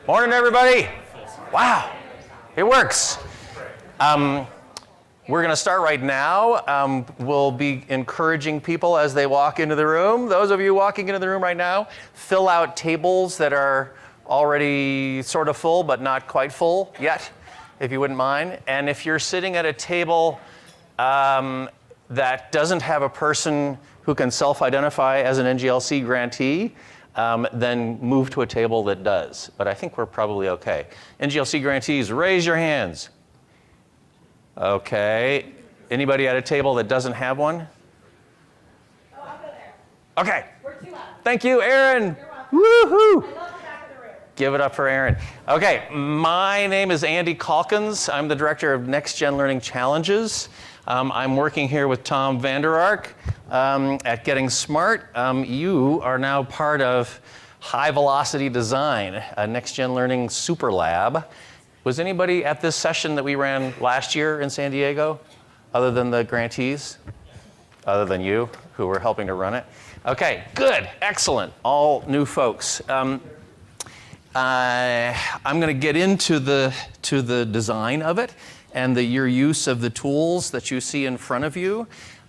Morning, everybody. Wow, it works. We're going to start right now. We'll be encouraging people as they walk into the room. Those of you walking into the room right now, fill out tables that are already sort of full, but not quite full yet, if you wouldn't mind. And if you're sitting at a table that doesn't have a person who can self-identify as an NGLC grantee, then move to a table that does. But I think we're probably okay. NGLC grantees, raise your hands. Okay. Anybody at a table that doesn't have one? Oh, I'll go there. Okay. We're too loud. Thank you, Aaron. You're welcome. Woohoo! I love the back of the room. Give it up for Aaron. Okay, my name is Andy Calkins. I'm the director of Next Gen Learning Challenges. I'm working here with Tom Vander at Getting Smart. You are now part of High Velocity Design, a Next Gen Learning SuperLab. Was anybody at this session that we ran last year in San Diego, other than the grantees? Other than you, who were helping to run it? Okay, good, excellent, all new folks. I'm going to get into the design of it and your use of the tools that you see in front of you.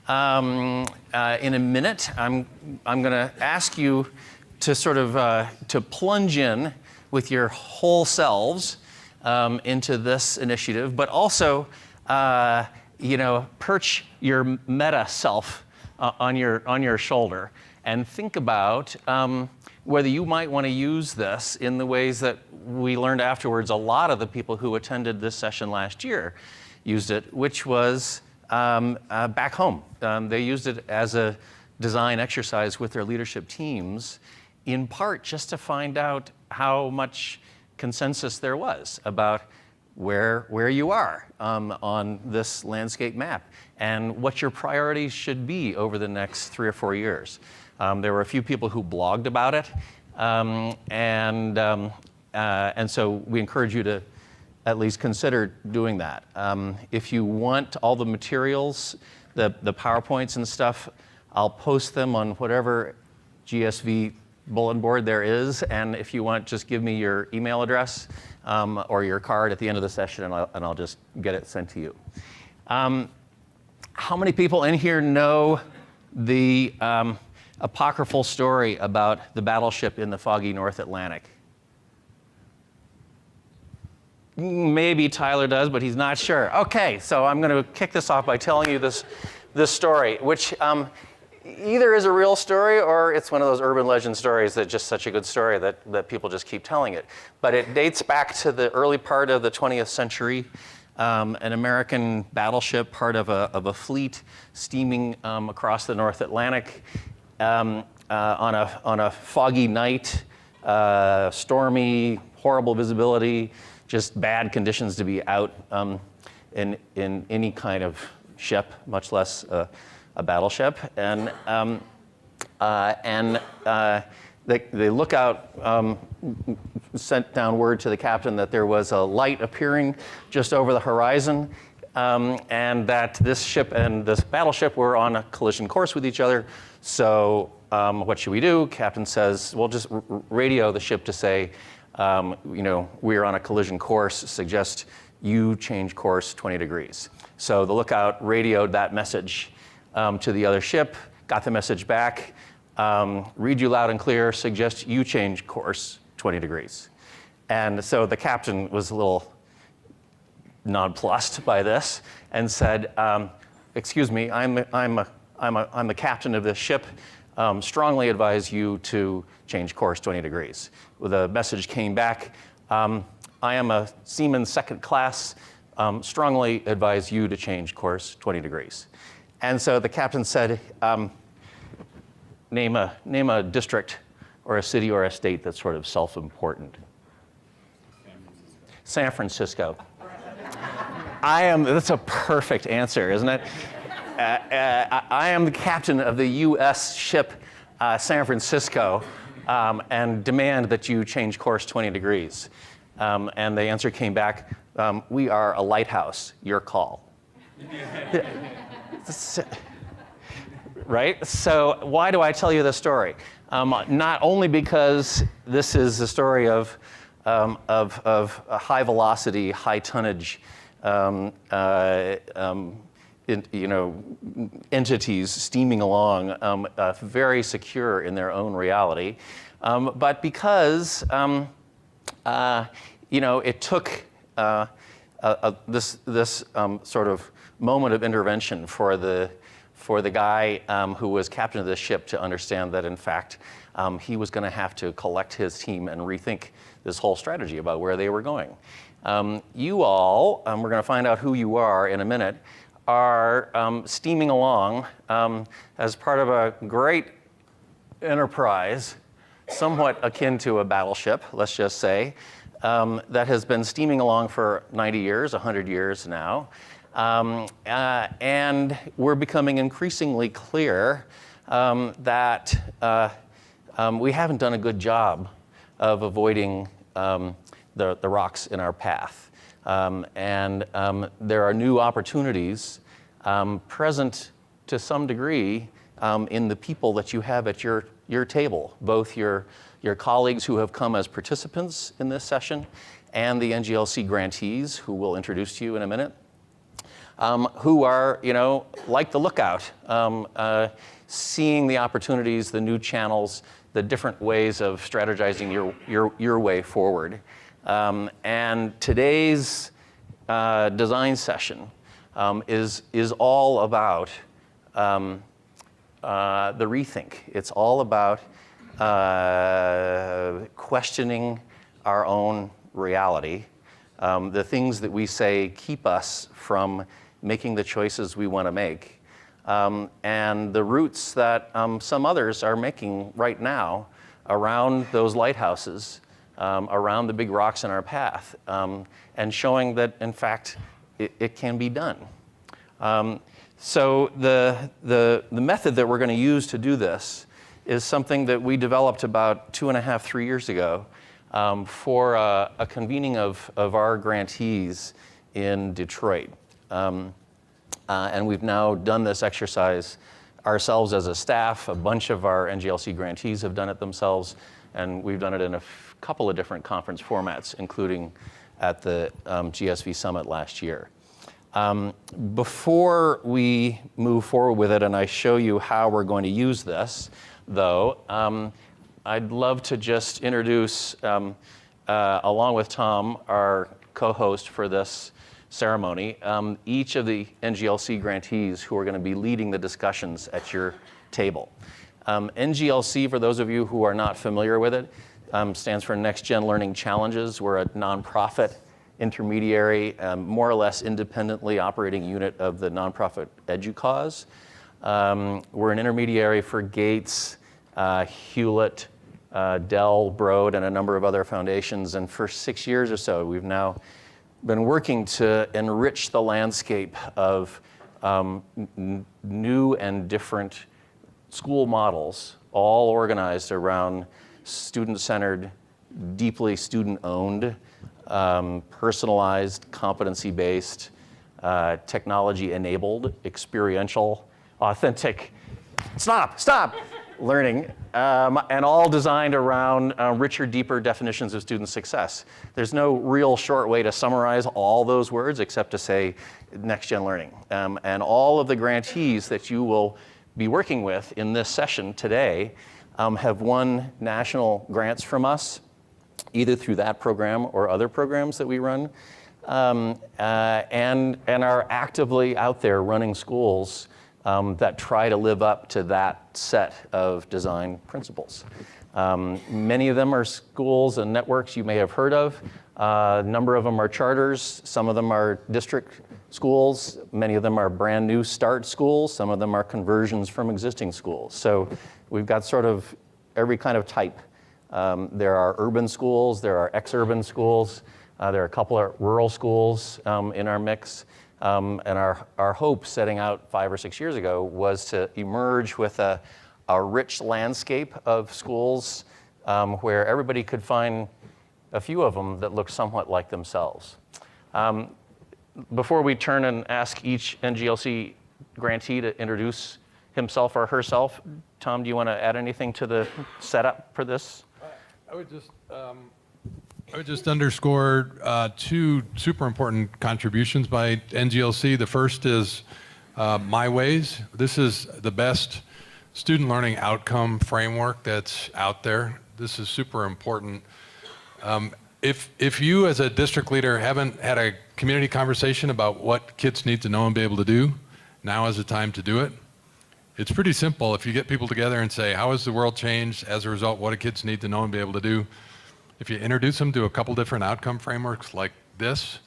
In a minute, I'm going to ask you to sort of to plunge in with your whole selves into this initiative, but also, perch your meta self on your shoulder and think about whether you might want to use this in the ways that we learned afterwards. A lot of the people who attended this session last year used it, which was back home. They used it as a design exercise with their leadership teams, in part just to find out how much consensus there was about where you are on this landscape map and what your priorities should be over the next 3 or 4 years. There were a few people who blogged about it, and so we encourage you to at least consider doing that. If you want all the materials, the PowerPoints and stuff, I'll post them on whatever GSV bulletin board there is, and if you want, just give me your email address or your card at the end of the session, and I'll just get it sent to you. How many people in here know the apocryphal story about the battleship in the foggy North Atlantic? Maybe Tyler does, but he's not sure. Okay, so I'm going to kick this off by telling you this story, which either is a real story or it's one of those urban legend stories that's just such a good story that people just keep telling it. But it dates back to the early part of the 20th century. An American battleship, part of a fleet, steaming across the North Atlantic on a foggy night, stormy, horrible visibility, just bad conditions to be out in any kind of ship, much less a battleship, and they look out, sent down word to the captain that there was a light appearing just over the horizon, and that this ship and this battleship were on a collision course with each other. So what should we do? Captain says, well, just radio the ship to say, we're on a collision course, suggest you change course 20 degrees. So the lookout radioed that message to the other ship, got the message back, read you loud and clear, suggest you change course 20 degrees. And so the captain was a little nonplussed by this and said, excuse me, I'm the captain of this ship, strongly advise you to change course 20 degrees. The message came back, I am a seaman second class, strongly advise you to change course 20 degrees. And so the captain said, name a district or a city or a state that's sort of self-important. San Francisco. That's a perfect answer, isn't it? I am the captain of the US ship San Francisco and demand that you change course 20 degrees. And the answer came back, we are a lighthouse, your call. Right? So why do I tell you this story? Not only because this is the story of of high velocity, high tonnage entities steaming along, very secure in their own reality. But because it took this sort of moment of intervention for the guy who was captain of this ship to understand that, in fact, he was going to have to collect his team and rethink this whole strategy about where they were going. You all, we're going to find out who you are in a minute, are steaming along as part of a great enterprise, somewhat akin to a battleship, let's just say, that has been steaming along for 90 years, 100 years now. And we're becoming increasingly clear that we haven't done a good job of avoiding the rocks in our path. And there are new opportunities present to some degree in the people that you have at your table, both your colleagues who have come as participants in this session and the NGLC grantees, who we'll introduce to you in a minute, who are, like the lookout, seeing the opportunities, the new channels, the different ways of strategizing your way forward. And today's design session is all about the rethink. It's all about questioning our own reality, the things that we say keep us from making the choices we want to make, and the routes that some others are making right now around those lighthouses, around the big rocks in our path, and showing that, in fact, it can be done. So the method that we're going to use to do this is something that we developed about 2.5, 3 years ago for a convening of our grantees in Detroit. And we've now done this exercise ourselves as a staff. A bunch of our NGLC grantees have done it themselves, and we've done it in a couple of different conference formats, including at the GSV Summit last year. Before we move forward with it and I show you how we're going to use this, though, I'd love to just introduce, along with Tom, our co-host for this ceremony, each of the NGLC grantees who are going to be leading the discussions at your table. NGLC, for those of you who are not familiar with it, stands for Next Gen Learning Challenges. We're a nonprofit intermediary, more or less independently operating unit of the nonprofit EduCause. We're an intermediary for Gates, Hewlett, Dell, Broad, and a number of other foundations. And for 6 years or so, we've now been working to enrich the landscape of new and different school models, all organized around student-centered, deeply student-owned, personalized, competency-based, technology-enabled, experiential, authentic, stop, learning, and all designed around richer, deeper definitions of student success. There's no real short way to summarize all those words except to say next-gen learning. And all of the grantees that you will be working with in this session today have won national grants from us, either through that program or other programs that we run, and are actively out there running schools that try to live up to that set of design principles. Many of them are schools and networks you may have heard of. A number of them are charters. Some of them are district schools. Many of them are brand new start schools. Some of them are conversions from existing schools. So we've got sort of every kind of type. There are urban schools, there are ex-urban schools, there are a couple of rural schools in our mix. And our hope setting out 5 or 6 years ago was to emerge with a rich landscape of schools where everybody could find a few of them that look somewhat like themselves. Before we turn and ask each NGLC grantee to introduce himself or herself, Tom, do you want to add anything to the setup for this? I would just I would just underscore two super important contributions by NGLC. The first is My Ways. This is the best student learning outcome framework that's out there. This is super important. If you as a district leader haven't had a community conversation about what kids need to know and be able to do, now is the time to do it. It's pretty simple. If you get people together and say, how has the world changed? As a result, what do kids need to know and be able to do? If you introduce them to a couple different outcome frameworks like this,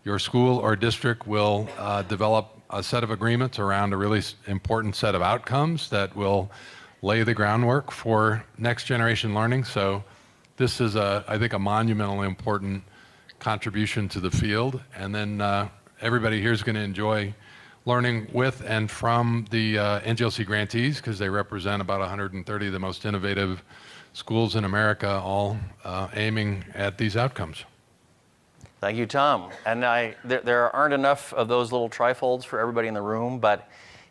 your school or district will develop a set of agreements around a really important set of outcomes that will lay the groundwork for next generation learning. So this is, I think, a monumentally important contribution to the field. And then everybody here is going to enjoy learning with and from the NGLC grantees, because they represent about 130 of the most innovative schools in America, all aiming at these outcomes. Thank you, Tom. And there aren't enough of those little trifolds for everybody in the room, but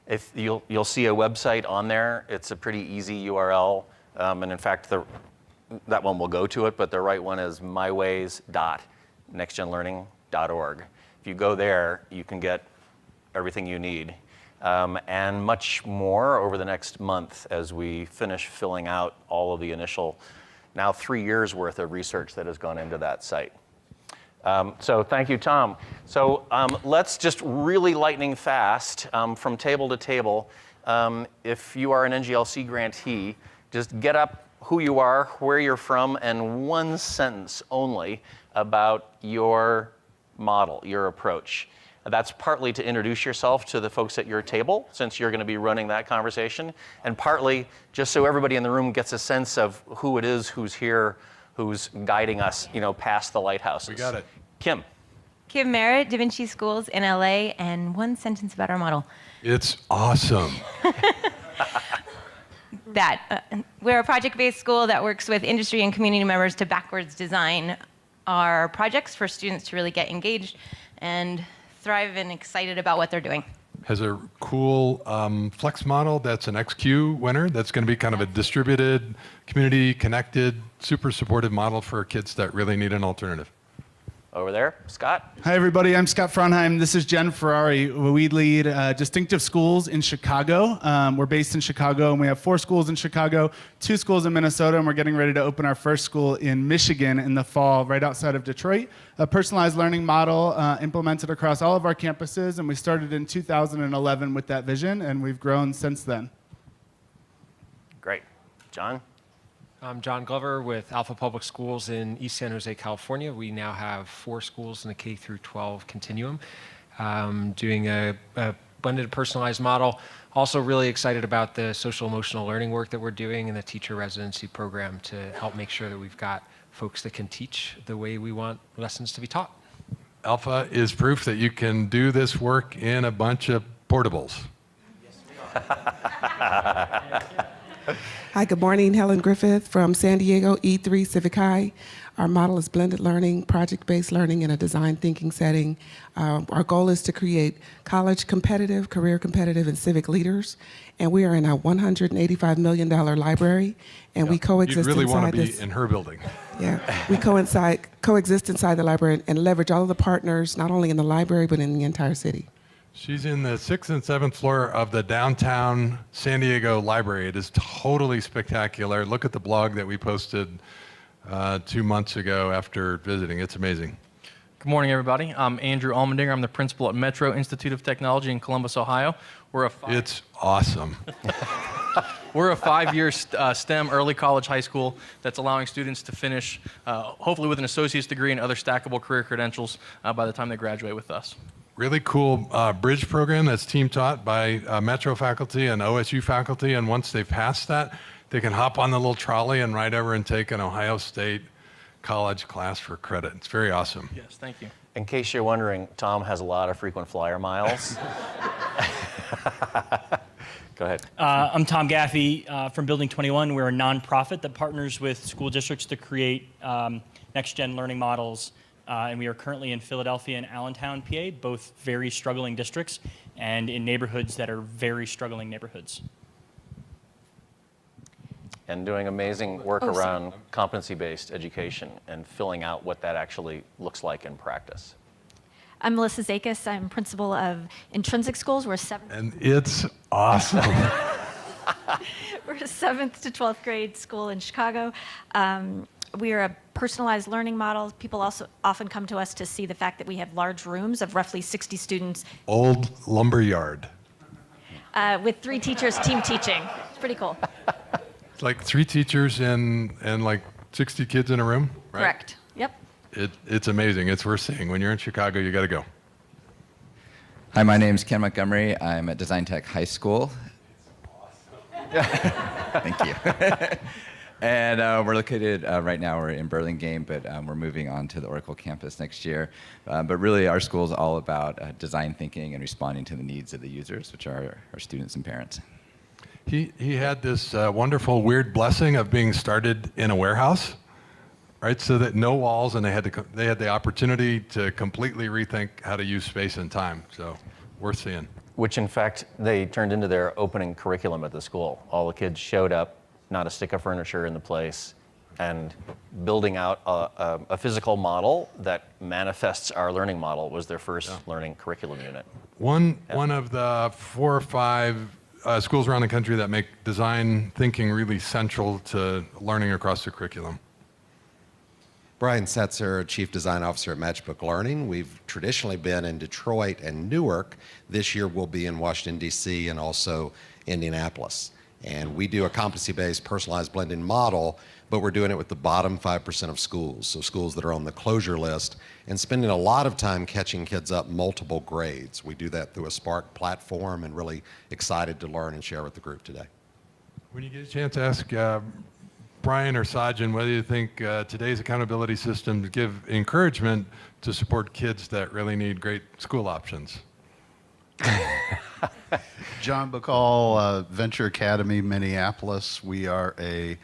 if you'll see a website on there. It's a pretty easy URL, and in fact, that one will go to it, but the right one is myways.nextgenlearning.org. If you go there, you can get everything you need, and much more over the next month as we finish filling out all of the initial, now 3 years worth of research that has gone into that site. So thank you, Tom. So let's just really lightning fast from table to table. If you are an NGLC grantee, just get up who you are, where you're from, and one sentence only about your model, your approach. That's partly to introduce yourself to the folks at your table, since you're going to be running that conversation, and partly just so everybody in the room gets a sense of who it is who's here, who's guiding us, past the lighthouses. We got it. Kim. Kim Merritt, DaVinci Schools in LA, and one sentence about our model. It's awesome. We're a project-based school that works with industry and community members to backwards design our projects for students to really get engaged and thrive and excited about what they're doing. Has a cool flex model that's an XQ winner. That's going to be kind of a distributed, community-connected, super supportive model for kids that really need an alternative. Over there, Scott. Hi, everybody. I'm Scott Fronheim. This is Jen Ferrari. We lead distinctive schools in Chicago. We're based in Chicago, and we have 4 schools in Chicago, 2 schools in Minnesota, and we're getting ready to open our first school in Michigan in the fall, right outside of Detroit. A personalized learning model implemented across all of our campuses, and we started in 2011 with that vision, and we've grown since then. Great. John? I'm John Glover with Alpha Public Schools in East San Jose, California. We now have 4 schools in the K through 12 continuum, doing a blended personalized model. Also really excited about the social emotional learning work that we're doing in the teacher residency program to help make sure that we've got folks that can teach the way we want lessons to be taught. Alpha is proof that you can do this work in a bunch of portables. Hi, good morning. Helen Griffith from San Diego, E3 Civic High. Our model is blended learning, project-based learning in a design thinking setting. Our goal is to create college competitive, career competitive, and civic leaders. And we are in a $185 million library, and we coexist You'd really inside want to be this. in her building. Yeah, we coexist inside the library and leverage all of the partners, not only in the library, but in the entire city. She's in the 6th and 7th floor of the downtown San Diego library. It is totally spectacular. Look at the blog that we posted 2 months ago after visiting. It's amazing. Good morning, everybody. I'm Andrew Almendinger. I'm the principal at Metro Institute of Technology in Columbus, Ohio. It's awesome. We're a 5-year STEM early college high school that's allowing students to finish, hopefully with an associate's degree and other stackable career credentials by the time they graduate with us. Really cool bridge program that's team taught by Metro faculty and OSU faculty, and once they've passed that, they can hop on the little trolley and ride over and take an Ohio State college class for credit. It's very awesome. Yes, thank you. In case you're wondering, Tom has a lot of frequent flyer miles. Go ahead. I'm Tom Gaffey from Building 21. We're a nonprofit that partners with school districts to create next-gen learning models. And we are currently in Philadelphia and Allentown, PA, both very struggling districts, and in neighborhoods that are very struggling neighborhoods. and doing amazing work around competency-based education and filling out what that actually looks like in practice. I'm Melissa Zakis. I'm principal of Intrinsic Schools. We're a 7th And it's awesome. we're a 7th to 12th grade school in Chicago. We are a personalized learning model. People also often come to us to see the fact that we have large rooms of roughly 60 students Old lumber yard. with 3 teachers team teaching. It's pretty cool. It's like 3 teachers and like 60 kids in a room, right? Correct. Yep. It's amazing. It's worth seeing. When you're in Chicago, you got to go. Hi, my name's Ken Montgomery. I'm at Design Tech High School. Thank you. And we're located right now, we're in Burlingame, but we're moving on to the Oracle campus next year. But really, our school is all about design thinking and responding to the needs of the users, which are our students and parents. He had this wonderful, weird blessing of being started in a warehouse, right? So that no walls, and they had the opportunity to completely rethink how to use space and time. So, worth seeing. Which in fact, they turned into their opening curriculum at the school. All the kids showed up, not a stick of furniture in the place, and building out a physical model that manifests our learning model was their first learning curriculum unit. One of the 4 or 5 schools around the country that make design thinking really central to learning across the curriculum. Brian Setzer, Chief Design Officer at Matchbook Learning. We've traditionally been in Detroit and Newark. This year we'll be in Washington, D.C. and also Indianapolis. And we do a competency-based personalized blending model, but we're doing it with the bottom 5% of schools, so schools that are on the closure list, and spending a lot of time catching kids up multiple grades. We do that through a Spark platform, and really excited to learn and share with the group today. When you get a chance, ask Brian or Sajin whether you think today's accountability systems give encouragement to support kids that really need great school options. John Bacall, Venture Academy, Minneapolis. We are a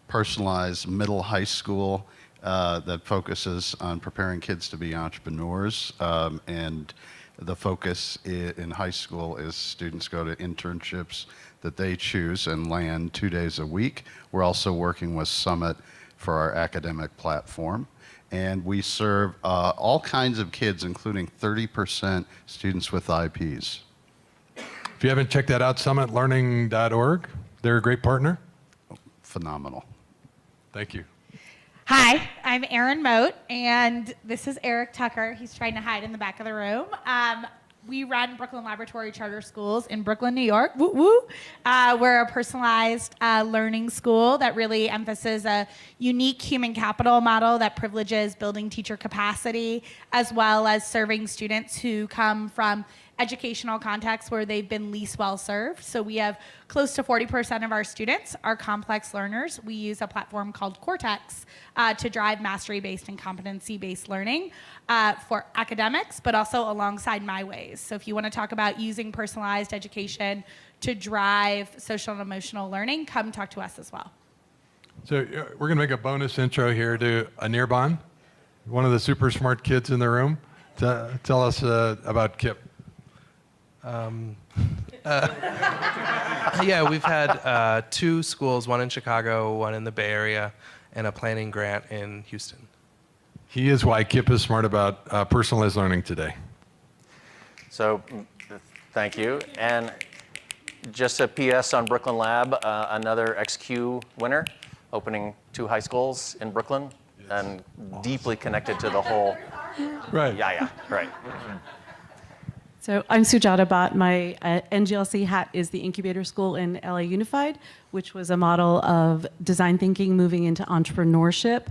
personalized middle high school that focuses on preparing kids to be entrepreneurs. And the focus in high school is students go to internships that they choose and land 2 days a week. We're also working with Summit for our academic platform. And we serve all kinds of kids, including 30% students with IPs. If you haven't checked that out, summitlearning.org. They're a great partner. Phenomenal. Thank you. Hi, I'm Erin Moat, and this is Eric Tucker. He's trying to hide in the back of the room. We run Brooklyn Laboratory Charter Schools in Brooklyn, New York. Woo woo. We're a personalized learning school that really emphasizes a unique human capital model that privileges building teacher capacity, as well as serving students who come from educational contexts where they've been least well served. So we have close to 40% of our students are complex learners. We use a platform called Cortex to drive mastery-based and competency-based learning for academics, but also alongside My Ways. So if you want to talk about using personalized education to drive social and emotional learning, come talk to us as well. So we're going to make a bonus intro here to Anirban, one of the super smart kids in the room. Tell us about Kip. Yeah, we've had 2 schools, one in Chicago, one in the Bay Area, and a planning grant in Houston. He is why Kip is smart about personalized learning today. So, thank you. And just a PS on Brooklyn Lab, another XQ winner, opening 2 high schools in Brooklyn, and deeply connected to the whole. Right. Yeah, right. So I'm Sujata Bhatt. My NGLC hat is the incubator school in LA Unified, which was a model of design thinking moving into entrepreneurship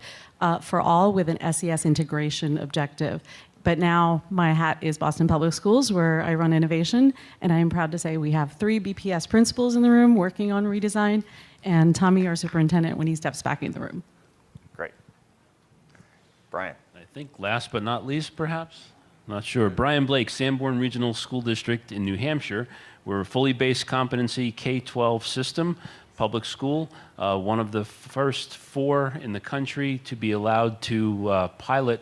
for all with an SES integration objective. But now my hat is Boston Public Schools, where I run innovation, and I am proud to say we have 3 BPS principals in the room working on redesign, and Tommy, our superintendent, when he steps back in the room. Great. Brian. I think last but not least, perhaps? Not sure. Brian Blake, Sanborn Regional School District in New Hampshire. We're a fully based competency K-12 system, public school, one of the first 4 in the country to be allowed to pilot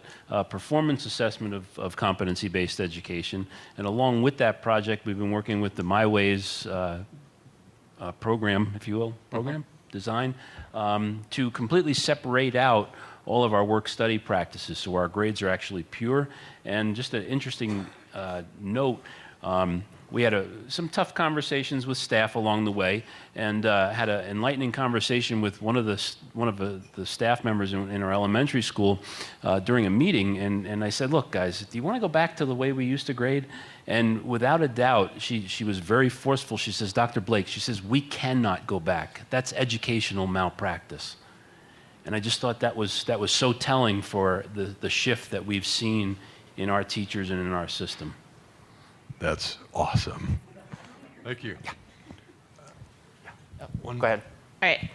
performance assessment of competency-based education. And along with that project, we've been working with the My Ways program, if you will, design, to completely separate out all of our work-study practices, so our grades are actually pure. And just an interesting note, we had some tough conversations with staff along the way, and had an enlightening conversation with one of the staff members in our elementary school during a meeting. And I said, "Look, guys, do you want to go back to the way we used to grade?" And without a doubt, she was very forceful. She says, "Dr. Blake," she says, "we cannot go back. That's educational malpractice." And I just thought that was so telling for the shift that we've seen in our teachers and in our system. That's awesome. Thank you. Go ahead. All right.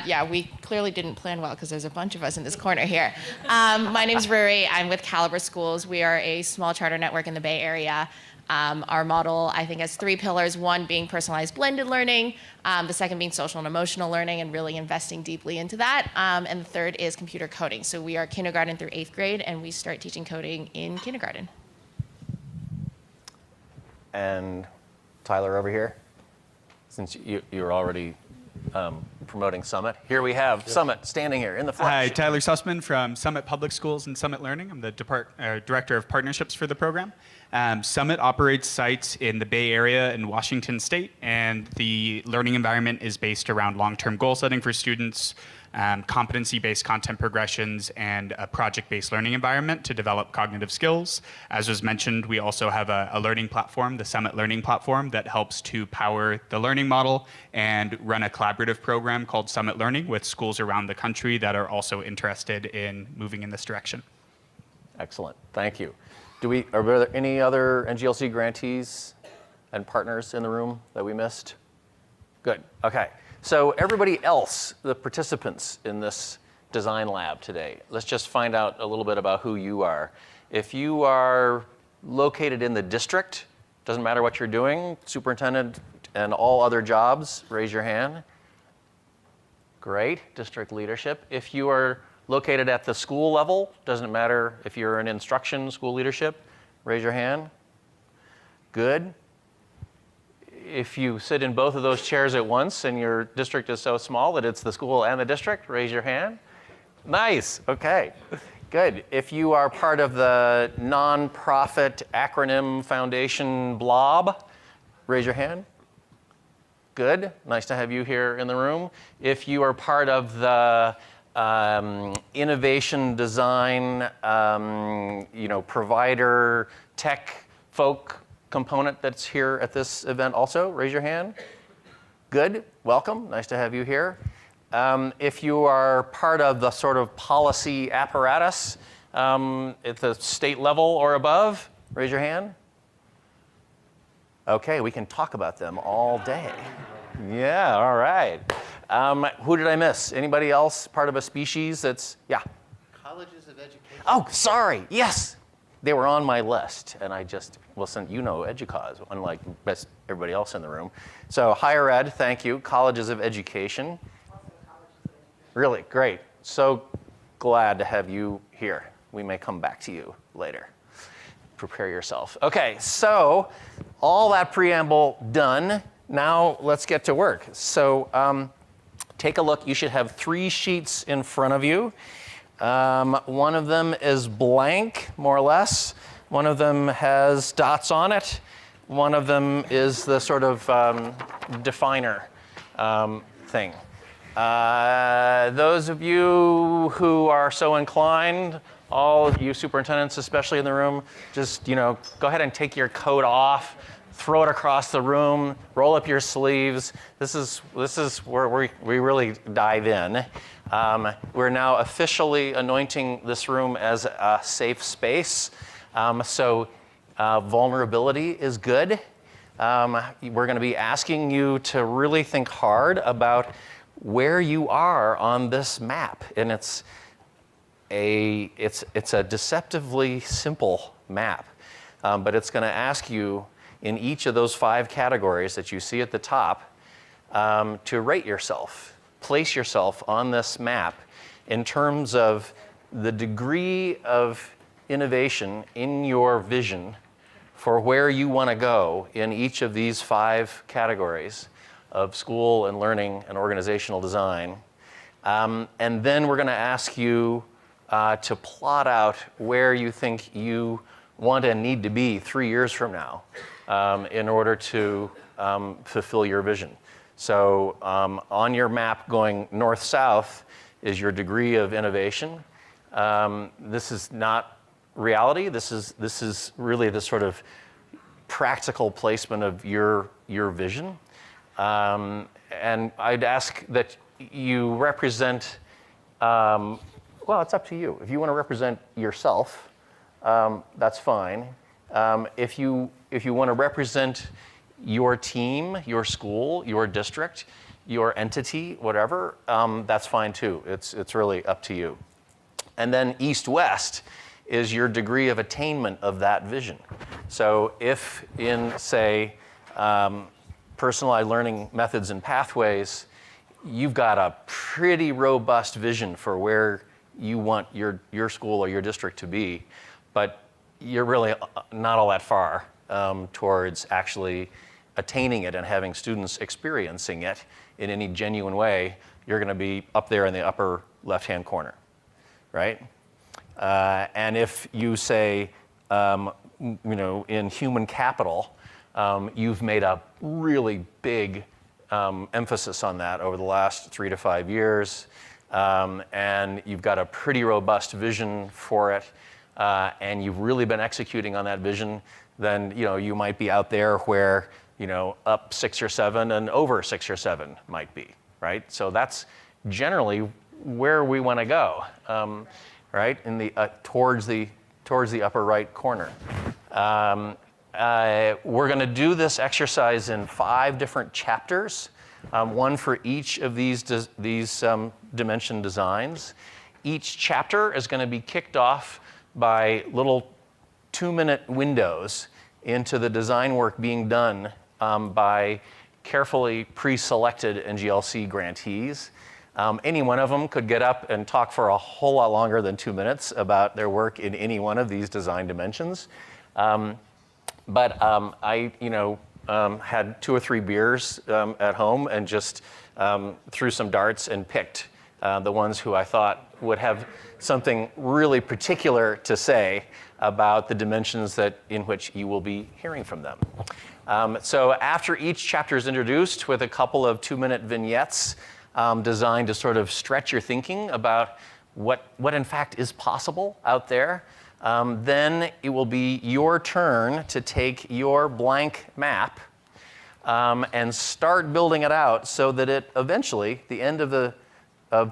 Yeah, we clearly didn't plan well because there's a bunch of us in this corner here. My name's Ruri. I'm with Caliber Schools. We are a small charter network in the Bay Area. Our model, I think, has 3 pillars, one being personalized blended learning, the second being social and emotional learning and really investing deeply into that, and the third is computer coding. So we are kindergarten through 8th grade, and we start teaching coding in kindergarten. And Tyler over here, since you're already promoting Summit. Here we have Summit standing here in the flesh. Hi, Tyler Sussman from Summit Public Schools and Summit Learning. I'm the Director of Partnerships for the program. Summit operates sites in the Bay Area and Washington State, and the learning environment is based around long-term goal setting for students, competency-based content progressions, and a project-based learning environment to develop cognitive skills. As was mentioned, we also have a learning platform, the Summit Learning Platform, that helps to power the learning model and run a collaborative program called Summit Learning with schools around the country that are also interested in moving in this direction. Excellent, thank you. Are there any other NGLC grantees and partners in the room that we missed? Good, okay. So everybody else, the participants in this design lab today, let's just find out a little bit about who you are. If you are located in the district, doesn't matter what you're doing, superintendent and all other jobs, raise your hand. Great, district leadership. If you are located at the school level, doesn't matter if you're in instruction, school leadership, raise your hand. Good. If you sit in both of those chairs at once and your district is so small that it's the school and the district, raise your hand. Nice, okay, good. If you are part of the nonprofit acronym foundation blob, raise your hand. Good, nice to have you here in the room. If you are part of the innovation design, provider, tech folk component that's here at this event also, raise your hand. Good, welcome, nice to have you here. If you are part of the sort of policy apparatus at the state level or above, raise your hand. Okay, we can talk about them all day. Yeah, all right. Who did I miss? Anybody else part of a species that's, yeah? Colleges of education. Oh, sorry, yes. They were on my list, and I just, well, since you know EDUCAUSE, unlike everybody else in the room. So higher ed, thank you. Colleges of education. Really, great. So glad to have you here. We may come back to you later. Prepare yourself. Okay, so all that preamble done. Now let's get to work. So take a look. You should have 3 sheets in front of you. One of them is blank, more or less. One of them has dots on it. One of them is the sort of definer thing. Those of you who are so inclined, all of you superintendents, especially in the room, just go ahead and take your coat off, throw it across the room, roll up your sleeves. This is where we really dive in. We're now officially anointing this room as a safe space. So vulnerability is good. We're going to be asking you to really think hard about where you are on this map, and it's a deceptively simple map, but it's going to ask you in each of those 5 categories that you see at the top to rate yourself, place yourself on this map in terms of the degree of innovation in your vision for where you want to go in each of these 5 categories. of school and learning and organizational design. And then we're going to ask you to plot out where you think you want and need to be 3 years from now in order to fulfill your vision. So on your map going north-south is your degree of innovation. This is not reality. This is really the sort of practical placement of your vision. And I'd ask that you represent, well, it's up to you. If you want to represent yourself, that's fine. If you want to represent your team, your school, your district, your entity, whatever, that's fine too. It's really up to you. And then east-west is your degree of attainment of that vision. So if in, say, personalized learning methods and pathways, you've got a pretty robust vision for where you want your school or your district to be, but you're really not all that far towards actually attaining it and having students experiencing it in any genuine way, you're going to be up there in the upper left-hand corner, right? And if you say, in human capital, you've made a really big emphasis on that over the last 3 to 5 years, and you've got a pretty robust vision for it, and you've really been executing on that vision, then you might be out there where up 6 or 7 and over 6 or 7 might be, right? So that's generally where we want to go, right? In the towards the upper right corner. We're going to do this exercise in 5 different chapters, one for each of these dimension designs. Each chapter is going to be kicked off by little 2-minute windows into the design work being done by carefully pre-selected NGLC grantees. Any one of them could get up and talk for a whole lot longer than 2 minutes about their work in any one of these design dimensions. But I, had 2 or 3 beers at home and just threw some darts and picked the ones who I thought would have something really particular to say about the dimensions in which you will be hearing from them. So after each chapter is introduced with a couple of 2-minute vignettes designed to sort of stretch your thinking about what in fact is possible out there, then it will be your turn to take your blank map and start building it out so that it eventually, the end of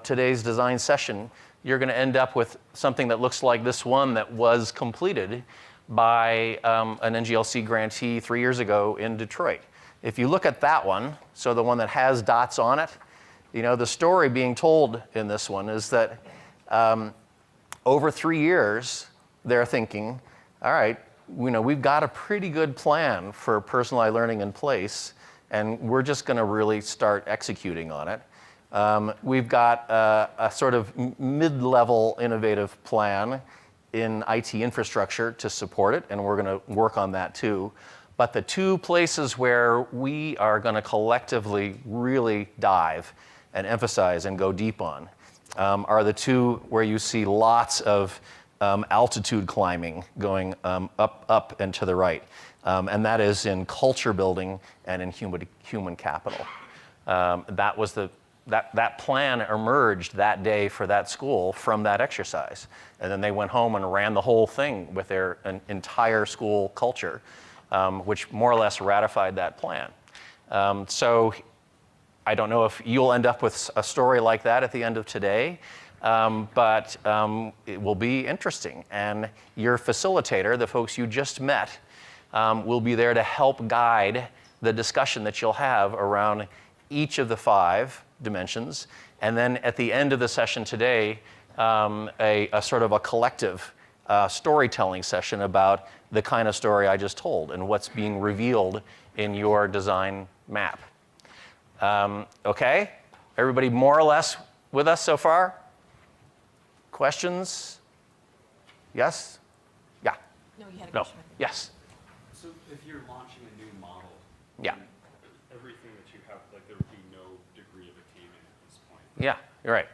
today's design session, you're going to end up with something that looks like this one that was completed by an NGLC grantee 3 years ago in Detroit. If you look at that one, so the one that has dots on it, the story being told in this one is that over 3 years, they're thinking, all right, we've got a pretty good plan for personalized learning in place, and we're just going to really start executing on it. We've got a sort of mid-level innovative plan in IT infrastructure to support it, and we're going to work on that too. But the 2 places where we are going to collectively really dive and emphasize and go deep on are the 2 where you see lots of altitude climbing going up and to the right. And that is in culture building and in human capital. That plan emerged that day for that school from that exercise. And then they went home and ran the whole thing with their entire school culture, which more or less ratified that plan. So I don't know if you'll end up with a story like that at the end of today, but it will be interesting. And your facilitator, the folks you just met, will be there to help guide the discussion that you'll have around each of the 5 dimensions. And then at the end of the session today, a sort of a collective storytelling session about the kind of story I just told and what's being revealed in your design map. Okay? Everybody more or less with us so far? Questions? Yes? Yeah. No, you had a No. question. Yes. So if you're launching a new model, Yeah. everything that you have, like there would be no degree of attainment at this point. Yeah, you're right.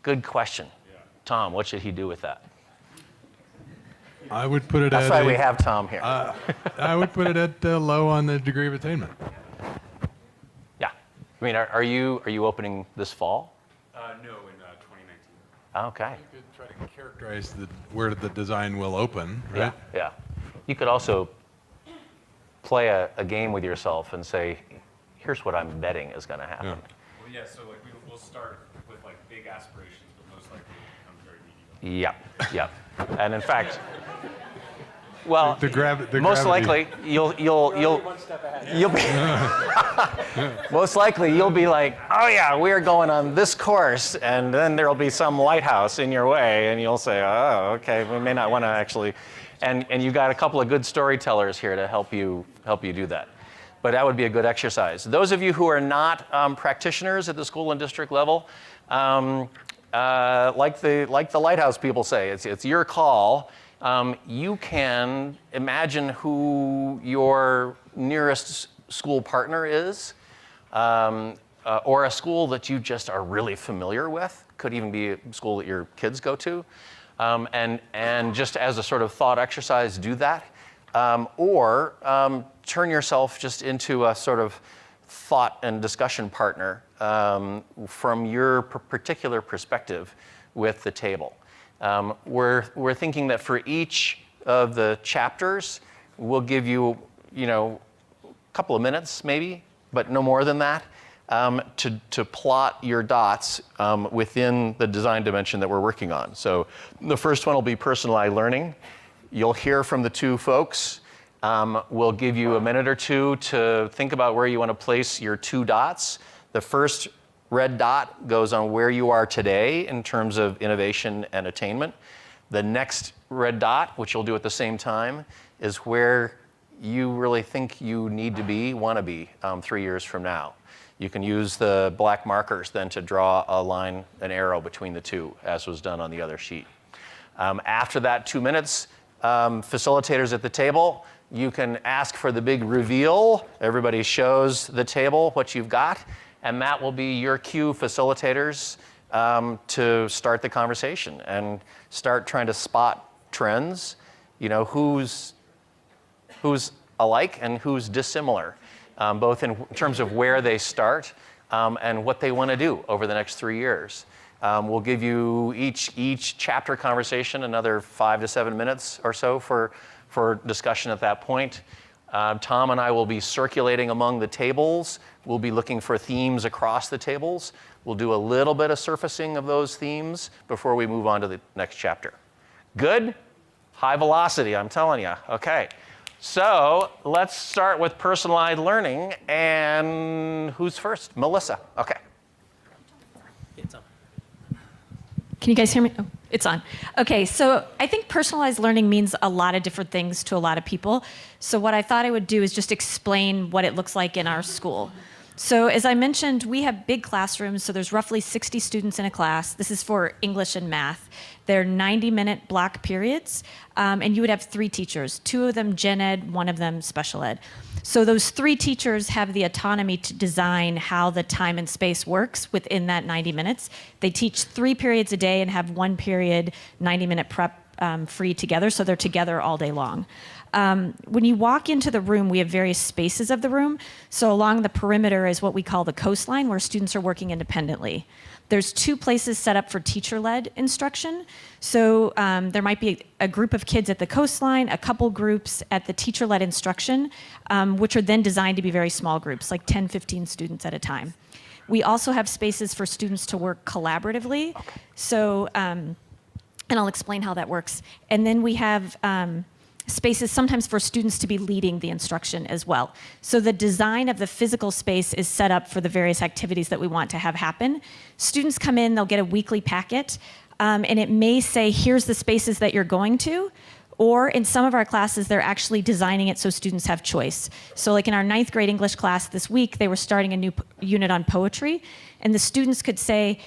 Good question. Yeah. Tom, what should he do with that? I would put it That's at why we have Tom here. I would put it at low on the degree of attainment. Yeah. I mean, are you opening this fall? No, in 2019. Okay. You could try to characterize where the design will open, right? Yeah. You could also play a game with yourself and say, here's what I'm betting is going to happen. Yeah. Well, yeah, so like we'll start with like big aspirations, but most likely it will become very mediocre. Yeah. And in fact, well, the most gravity. likely you'll be most likely you'll be like, oh yeah, we're going on this course, and then there'll be some lighthouse in your way, and you'll say, oh, okay, we may not want to actually, and you got a couple of good storytellers here to help you do that. But that would be a good exercise. Those of you who are not practitioners at the school and district level, like the lighthouse people say, it's your call. You can imagine who your nearest school partner is, or a school that you just are really familiar with. Could even be a school that your kids go to. And just as a sort of thought exercise, do that. Or turn yourself just into a sort of thought and discussion partner from your particular perspective with the table. We're thinking that for each of the chapters, we'll give you, a couple of minutes maybe, but no more than that, to plot your dots within the design dimension that we're working on. So the first one will be personalized learning. You'll hear from the two folks. We'll give you a minute or two to think about where you want to place your two dots. The first red dot goes on where you are today in terms of innovation and attainment. The next red dot, which you'll do at the same time, is where you really think you need to be, want to be 3 years from now. You can use the black markers then to draw a line, an arrow between the two, as was done on the other sheet. After that 2 minutes, facilitators at the table, you can ask for the big reveal. Everybody shows the table what you've got, and that will be your cue, facilitators, to start the conversation and start trying to spot trends. Who's alike and who's dissimilar, both in terms of where they start and what they want to do over the next 3 years. We'll give you each chapter conversation another 5 to 7 minutes or so for discussion at that point. Tom and I will be circulating among the tables. We'll be looking for themes across the tables. We'll do a little bit of surfacing of those themes before we move on to the next chapter. Good? High velocity, I'm telling you. Okay. So let's start with personalized learning. And who's first? Melissa. Okay. Can you guys hear me? Oh, it's on. Okay, so I think personalized learning means a lot of different things to a lot of people. So what I thought I would do is just explain what it looks like in our school. So as I mentioned, we have big classrooms, so there's roughly 60 students in a class. This is for English and math. They're 90-minute block periods, and you would have 3 teachers, 2 of them gen ed, 1 of them special ed. So those 3 teachers have the autonomy to design how the time and space works within that 90 minutes. They teach 3 periods a day and have 1 period, 90-minute prep free together, so they're together all day long. When you walk into the room, we have various spaces of the room. So along the perimeter is what we call the coastline, where students are working independently. There's 2 places set up for teacher-led instruction. So there might be a group of kids at the coastline, a couple groups at the teacher-led instruction, which are then designed to be very small groups, like 10, 15 students at a time. We also have spaces for students to work collaboratively. Okay. So, and I'll explain how that works. And then we have spaces sometimes for students to be leading the instruction as well. So the design of the physical space is set up for the various activities that we want to have happen. Students come in, they'll get a weekly packet, and it may say, here's the spaces that you're going to, or in some of our classes, they're actually designing it so students have choice. So like in our 9th grade English class this week, they were starting a new unit on poetry, and the students could say,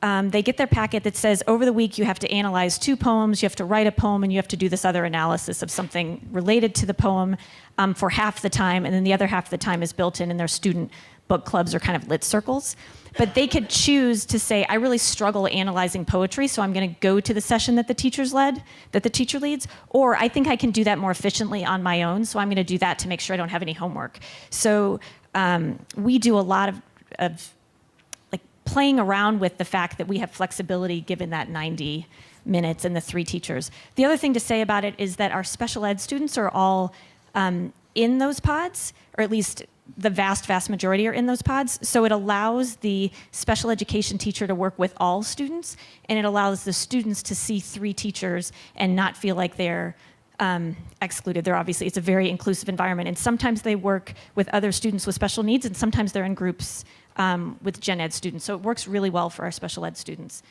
they get their packet that says over the week you have to analyze 2 poems, you have to write a poem, and you have to do this other analysis of something related to the poem for half the time, and then the other half of the time is built in their student book clubs or kind of lit circles. But they could choose to say, I really struggle analyzing poetry, so I'm going to go to the session that the teacher leads, or I think I can do that more efficiently on my own, so I'm going to do that to make sure I don't have any homework. So we do a lot of like playing around with the fact that we have flexibility given that 90 minutes and the 3 teachers. The other thing to say about it is that our special ed students are all in those pods, or at least the vast majority are in those pods. So it allows the special education teacher to work with all students, and it allows the students to see 3 teachers and not feel like they're excluded. It's a very inclusive environment, and sometimes they work with other students with special needs, and sometimes they're in groups with gen ed students. So it works really well for our special ed students.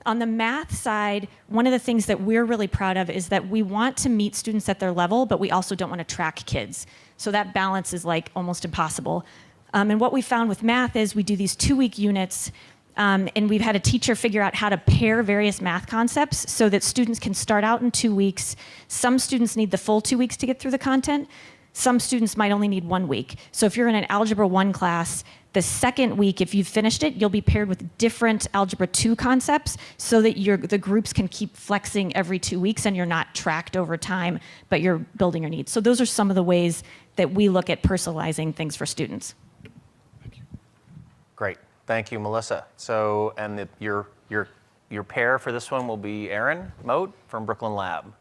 On the math side, one of the things that we're really proud of is that we want to meet students at their level, but we also don't want to track kids. So that balance is like almost impossible. And what we found with math is we do these 2-week units, and we've had a teacher figure out how to pair various math concepts so that students can start out in 2 weeks. Some students need the full 2 weeks to get through the content. Some students might only need 1 week. So if you're in an Algebra 1 class, the second week, if you've finished it, you'll be paired with different Algebra 2 concepts so that the groups can keep flexing every 2 weeks and you're not tracked over time, but you're building your needs. So those are some of the ways that we look at personalizing things for students. Great. Thank you, Melissa. So, and your pair for this one will be Erin Moat from Brooklyn Lab.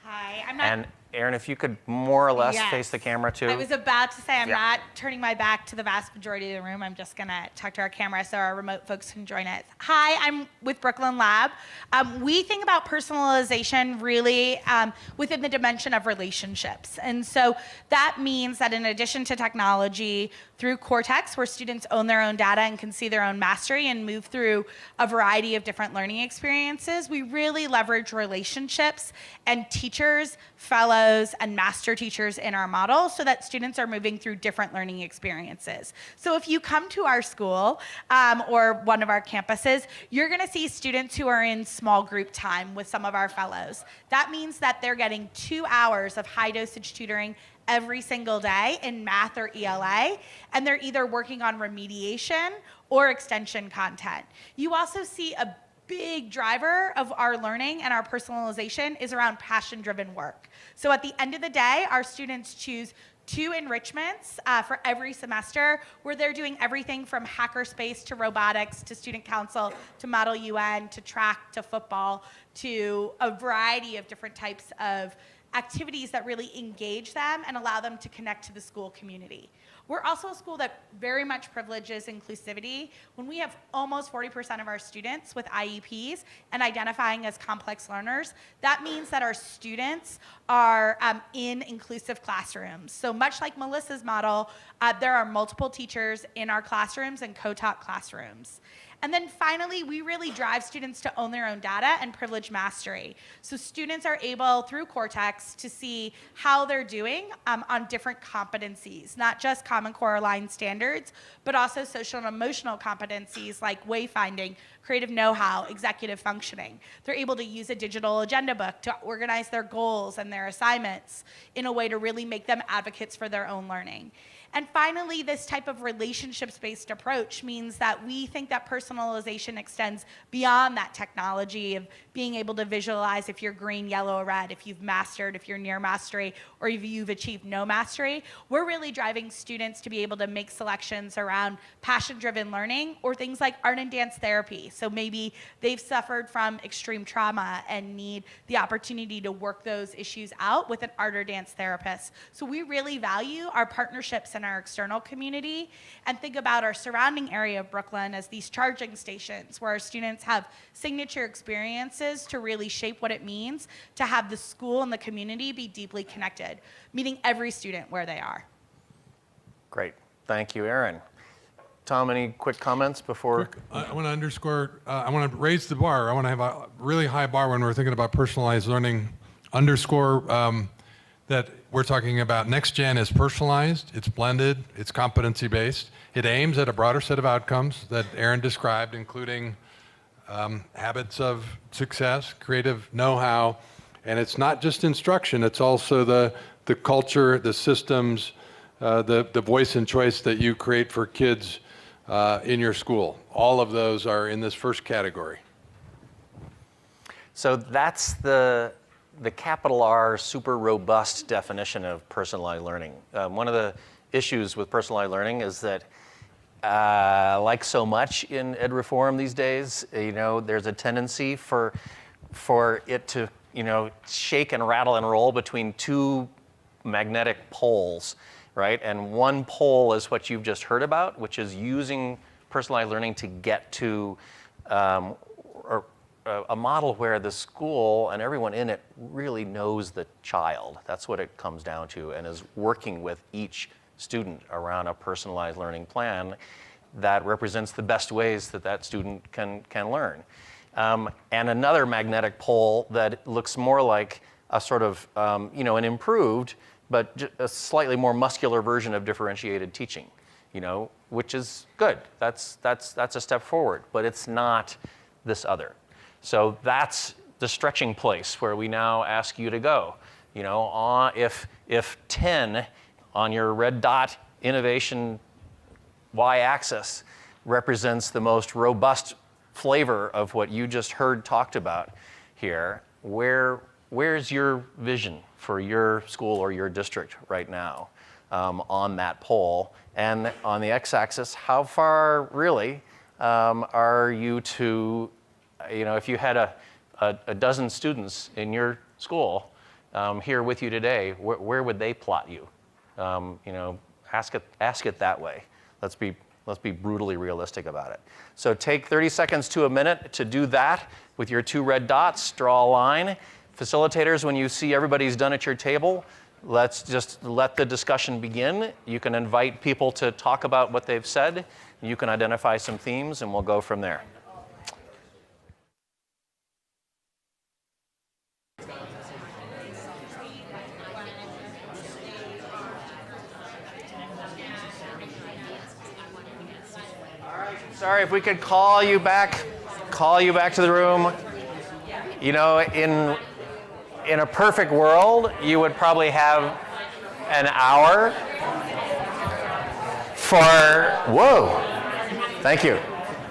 Hi, I'm not. And Erin, if you could more or less face the camera too. I was about to say I'm not turning my back to the vast majority of the room. I'm just going to talk to our camera so our remote folks can join us. Hi, I'm with Brooklyn Lab. We think about personalization really within the dimension of relationships. And so that means that in addition to technology, through Cortex, where students own their own data and can see their own mastery and move through a variety of different learning experiences, we really leverage relationships and teachers, fellows, and master teachers in our model so that students are moving through different learning experiences. So if you come to our school or one of our campuses, you're going to see students who are in small group time with some of our fellows. That means that they're getting 2 hours of high dosage tutoring every single day in math or ELA, and they're either working on remediation or extension content. You also see a big driver of our learning and our personalization is around passion-driven work. So at the end of the day, our students choose 2 enrichments for every semester where they're doing everything from hackerspace to robotics to student council to Model UN to track to football to a variety of different types of activities that really engage them and allow them to connect to the school community. We're also a school that very much privileges inclusivity. When we have almost 40% of our students with IEPs and identifying as complex learners, that means that our students are in inclusive classrooms. So much like Melissa's model, there are multiple teachers in our classrooms and co-taught classrooms. And then finally, we really drive students to own their own data and privilege mastery. So students are able, through Cortex, to see how they're doing on different competencies, not just Common Core aligned standards, but also social and emotional competencies like wayfinding, creative know-how, executive functioning. They're able to use a digital agenda book to organize their goals and their assignments in a way to really make them advocates for their own learning. And finally, this type of relationships-based approach means that we think that personalization extends beyond that technology of being able to visualize if you're green, yellow, or red, if you've mastered, if you're near mastery, or if you've achieved no mastery. We're really driving students to be able to make selections around passion-driven learning or things like art and dance therapy. So maybe they've suffered from extreme trauma and need the opportunity to work those issues out with an art or dance therapist. So we really value our partnerships and our external community and think about our surrounding area of Brooklyn as these charging stations where our students have signature experiences to really shape what it means to have the school and the community be deeply connected, meeting every student where they are. Great. Thank you, Erin. Tom, any quick comments before? I want to underscore, I want to raise the bar. I want to have a really high bar when we're thinking about personalized learning. Underscore that we're talking about next gen is personalized, it's blended, it's competency-based. It aims at a broader set of outcomes that Erin described, including habits of success, creative know-how, and it's not just instruction, it's also the culture, the systems, the voice and choice that you create for kids in your school. All of those are in this first category. So that's the capital R super robust definition of personalized learning. One of the issues with personalized learning is that like so much in ed reform these days, there's a tendency for it to, shake and rattle and roll between two magnetic poles, right? And one pole is what you've just heard about, which is using personalized learning to get to a model where the school and everyone in it really knows the child. That's what it comes down to, and is working with each student around a personalized learning plan that represents the best ways that student can learn. And another magnetic pole that looks more like a sort of, an improved, but a slightly more muscular version of differentiated teaching, which is good. That's a step forward, but it's not this other. So that's the stretching place where we now ask you to go. If 10 on your red dot innovation y-axis represents the most robust flavor of what you just heard talked about here, where's your vision for your school or your district right now on that pole? And on the x-axis, how far really are you to, if you had a dozen students in your school here with you today, where would they plot you? Ask it that way. Let's be brutally realistic about it. So take 30 seconds to a minute to do that with your two red dots. Draw a line. Facilitators, when you see everybody's done at your table, let's just let the discussion begin. You can invite people to talk about what they've said. You can identify some themes, and we'll go from there. Sorry, if we could call you back to the room. In a perfect world, you would probably have an hour thank you.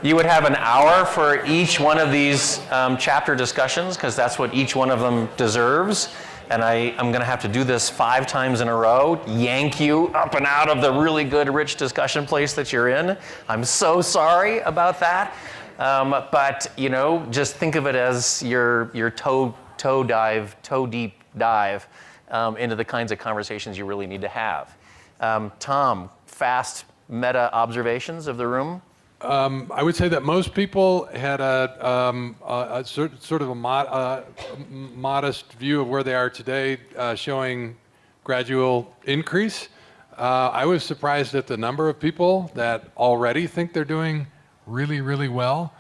You would have an hour for each one of these chapter discussions, because that's what each one of them deserves. And I'm going to have to do this 5 times in a row, yank you up and out of the really good, rich discussion place that you're in. I'm so sorry about that. But just think of it as your toe deep dive into the kinds of conversations you really need to have. Tom, fast meta observations of the room? I would say that most people had a sort of a modest view of where they are today, showing gradual increase. I was surprised at the number of people that already think they're doing really, really well.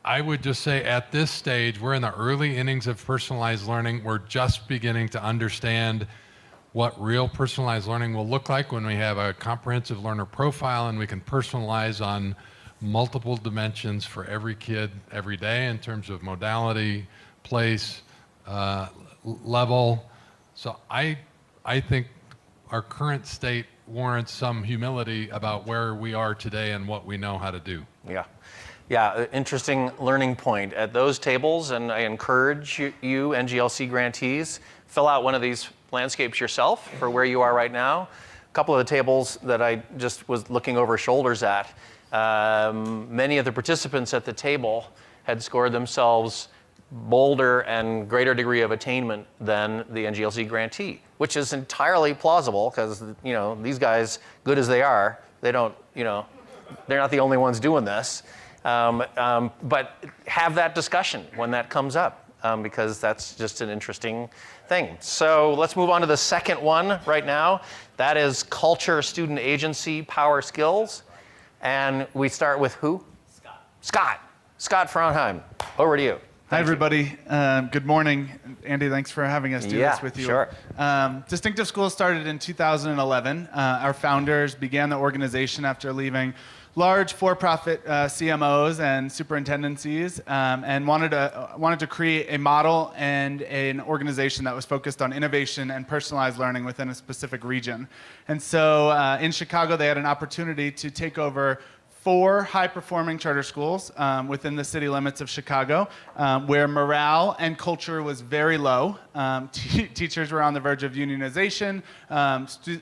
I would just say at this stage, we're in the early innings of personalized learning. We're just beginning to understand what real personalized learning will look like when we have a comprehensive learner profile and we can personalize on multiple dimensions for every kid every day in terms of modality, place, level. So I think our current state warrants some humility about where we are today and what we know how to do. Yeah, interesting learning point. At those tables, and I encourage you, NGLC grantees, fill out one of these landscapes yourself for where you are right now. A couple of the tables that I just was looking over shoulders at, many of the participants at the table had scored themselves bolder and greater degree of attainment than the NGLC grantee, which is entirely plausible because, these guys, good as they are, they don't, they're not the only ones doing this. But have that discussion when that comes up, because that's just an interesting thing. So let's move on to the second one right now. That is culture, student agency, power, skills. And we start with who? Scott Fronheim, over to you. Hi, everybody. Good morning. Andy, thanks for having us do this with you. Sure. Distinctive Schools started in 2011. Our founders began the organization after leaving large for-profit CMOs and superintendencies, and wanted to create a model and an organization that was focused on innovation and personalized learning within a specific region. And so in Chicago, they had an opportunity to take over 4 high-performing charter schools within the city limits of Chicago, where morale and culture was very low. Teachers were on the verge of unionization.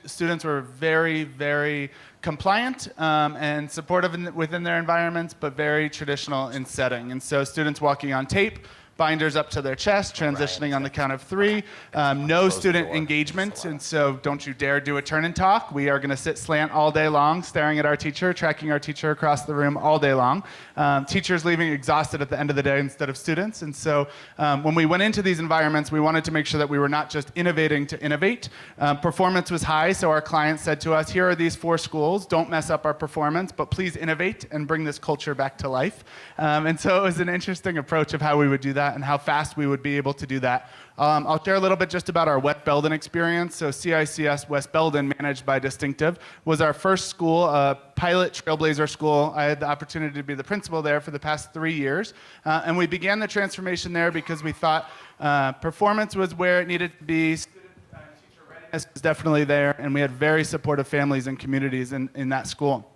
Students were very, very compliant and supportive within their environments, but very traditional in setting. And so students walking on tape, binders up to their chest, transitioning on the count of 3. No student engagement, and so don't you dare do a turn and talk. We are going to sit slant all day long, staring at our teacher, tracking our teacher across the room all day long. Teachers leaving exhausted at the end of the day instead of students. And so when we went into these environments, we wanted to make sure that we were not just innovating to innovate. Performance was high, so our clients said to us, here are these 4 schools. Don't mess up our performance, but please innovate and bring this culture back to life. And so it was an interesting approach of how we would do that and how fast we would be able to do that. I'll share a little bit just about our West Belden experience. So CICS West Belden, managed by Distinctive, was our first school, a pilot trailblazer school. I had the opportunity to be the principal there for the past 3 years. And we began the transformation there because we thought performance was where it needed to be. Teacher readiness was definitely there. And we had very supportive families and communities in that school.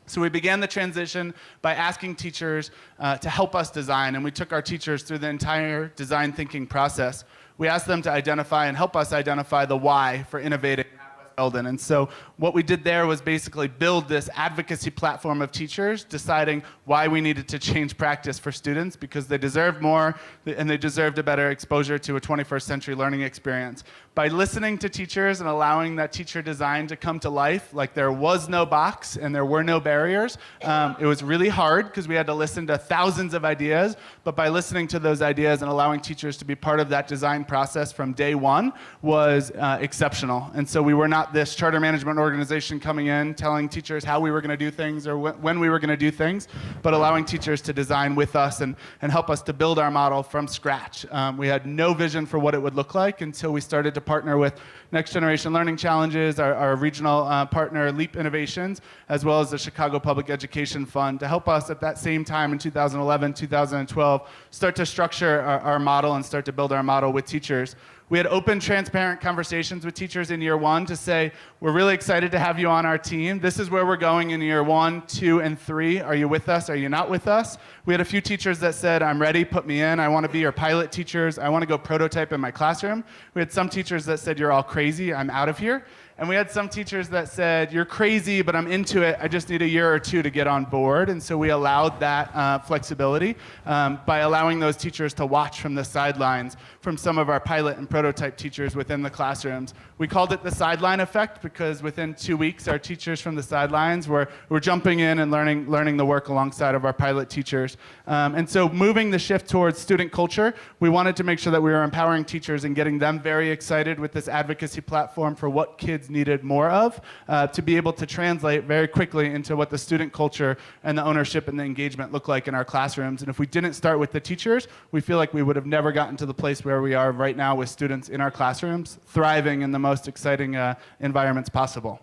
So we began the transition by asking teachers to help us design, and we took our teachers through the entire design thinking process. We asked them to identify and help us identify the why for innovating at West Belden. And so what we did there was basically build this advocacy platform of teachers, deciding why we needed to change practice for students because they deserved more and they deserved a better exposure to a 21st century learning experience. By listening to teachers and allowing that teacher design to come to life, like there was no box and there were no barriers, it was really hard because we had to listen to thousands of ideas, but by listening to those ideas and allowing teachers to be part of that design process from day one was exceptional. And so we were not this charter management organization coming in telling teachers how we were going to do things or when we were going to do things, but allowing teachers to design with us and help us to build our model from scratch. We had no vision for what it would look like until we started to partner with Next Generation Learning Challenges, our regional partner Leap Innovations, as well as the Chicago Public Education Fund to help us at that same time in 2011, 2012, start to structure our model and start to build our model with teachers. We had open, transparent conversations with teachers in year 1 to say, we're really excited to have you on our team. This is where we're going in year 1, 2, and 3. Are you with us? Are you not with us? We had a few teachers that said, I'm ready, put me in. I want to be your pilot teachers. I want to go prototype in my classroom. We had some teachers that said, you're all crazy. I'm out of here. And we had some teachers that said, you're crazy, but I'm into it. I just need a year or 2 to get on board. And so we allowed that flexibility by allowing those teachers to watch from the sidelines from some of our pilot and prototype teachers within the classrooms. We called it the sideline effect because within 2 weeks, our teachers from the sidelines were jumping in and learning the work alongside of our pilot teachers. And so moving the shift towards student culture, we wanted to make sure that we were empowering teachers and getting them very excited with this advocacy platform for what kids needed more of to be able to translate very quickly into what the student culture and the ownership and the engagement look like in our classrooms. And if we didn't start with the teachers, we feel like we would have never gotten to the place where we are right now with students in our classrooms, thriving in the most exciting environments possible.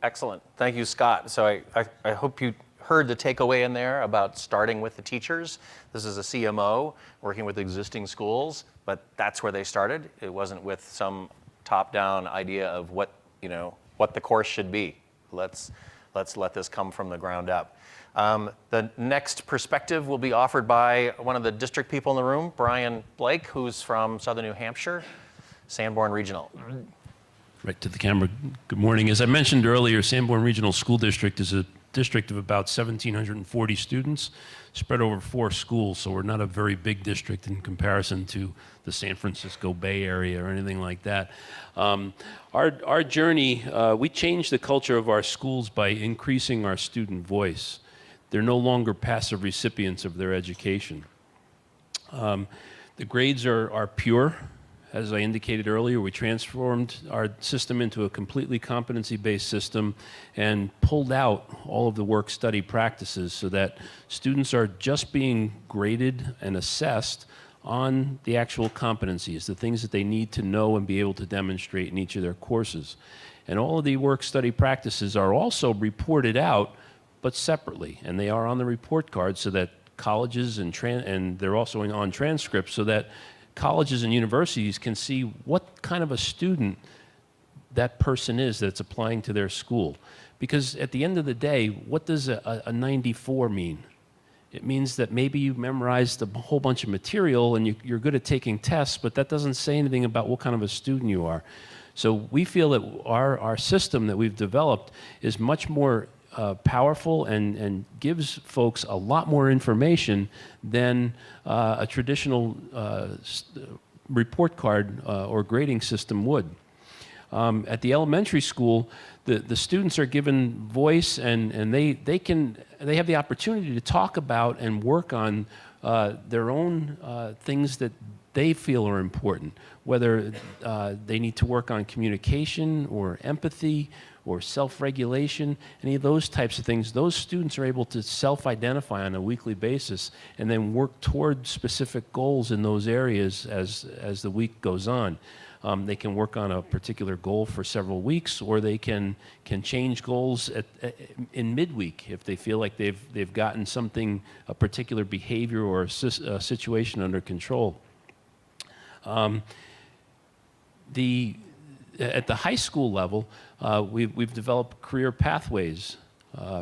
Excellent. Thank you, Scott. So I hope you heard the takeaway in there about starting with the teachers. This is a CMO working with existing schools, but that's where they started. It wasn't with some top-down idea of what the course should be. Let's let this come from the ground up. The next perspective will be offered by one of the district people in the room, Brian Blake, who's from Southern New Hampshire, Sanborn Regional. Right to the camera. Good morning. As I mentioned earlier, Sanborn Regional School District is a district of about 1,740 students spread over 4 schools, so we're not a very big district in comparison to the San Francisco Bay Area or anything like that. Our journey, we changed the culture of our schools by increasing our student voice. They're no longer passive recipients of their education. The grades are pure. As I indicated earlier, we transformed our system into a completely competency-based system and pulled out all of the work-study practices so that students are just being graded and assessed on the actual competencies, the things that they need to know and be able to demonstrate in each of their courses. And all of the work study practices are also reported out, but separately. And they are on the report card so that colleges and they're also on transcripts so that colleges and universities can see what kind of a student that person is that's applying to their school. Because at the end of the day, what does a 94 mean? It means that maybe you memorized a whole bunch of material and you're good at taking tests, but that doesn't say anything about what kind of a student you are. So we feel that our system that we've developed is much more powerful and gives folks a lot more information than a traditional report card or grading system would. At the elementary school, the students are given voice and they have the opportunity to talk about and work on their own things that they feel are important, whether they need to work on communication or empathy or self-regulation, any of those types of things. Those students are able to self-identify on a weekly basis and then work toward specific goals in those areas as the week goes on. They can work on a particular goal for several weeks, or they can change goals in midweek if they feel like they've gotten something, a particular behavior or a situation under control. At the high school level, we've developed career pathways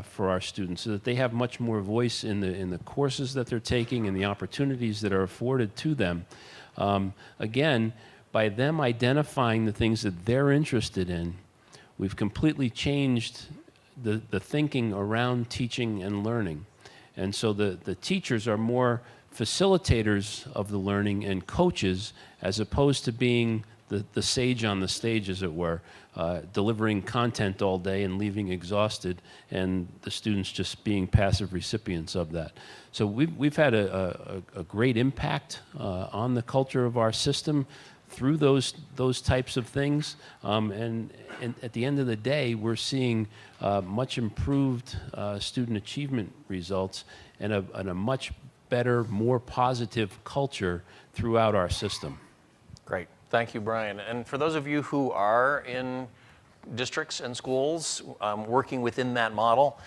for our students so that they have much more voice in the courses that they're taking and the opportunities that are afforded to them. Again, by them identifying the things that they're interested in, we've completely changed the thinking around teaching and learning. And so the teachers are more facilitators of the learning and coaches as opposed to being the sage on the stage, as it were, delivering content all day and leaving exhausted, and the students just being passive recipients of that. So we've had a great impact on the culture of our system through those types of things, and at the end of the day, we're seeing much improved student achievement results and a much better, more positive culture throughout our system. Great. Thank you, Brian. And for those of you who are in districts and schools working within that model,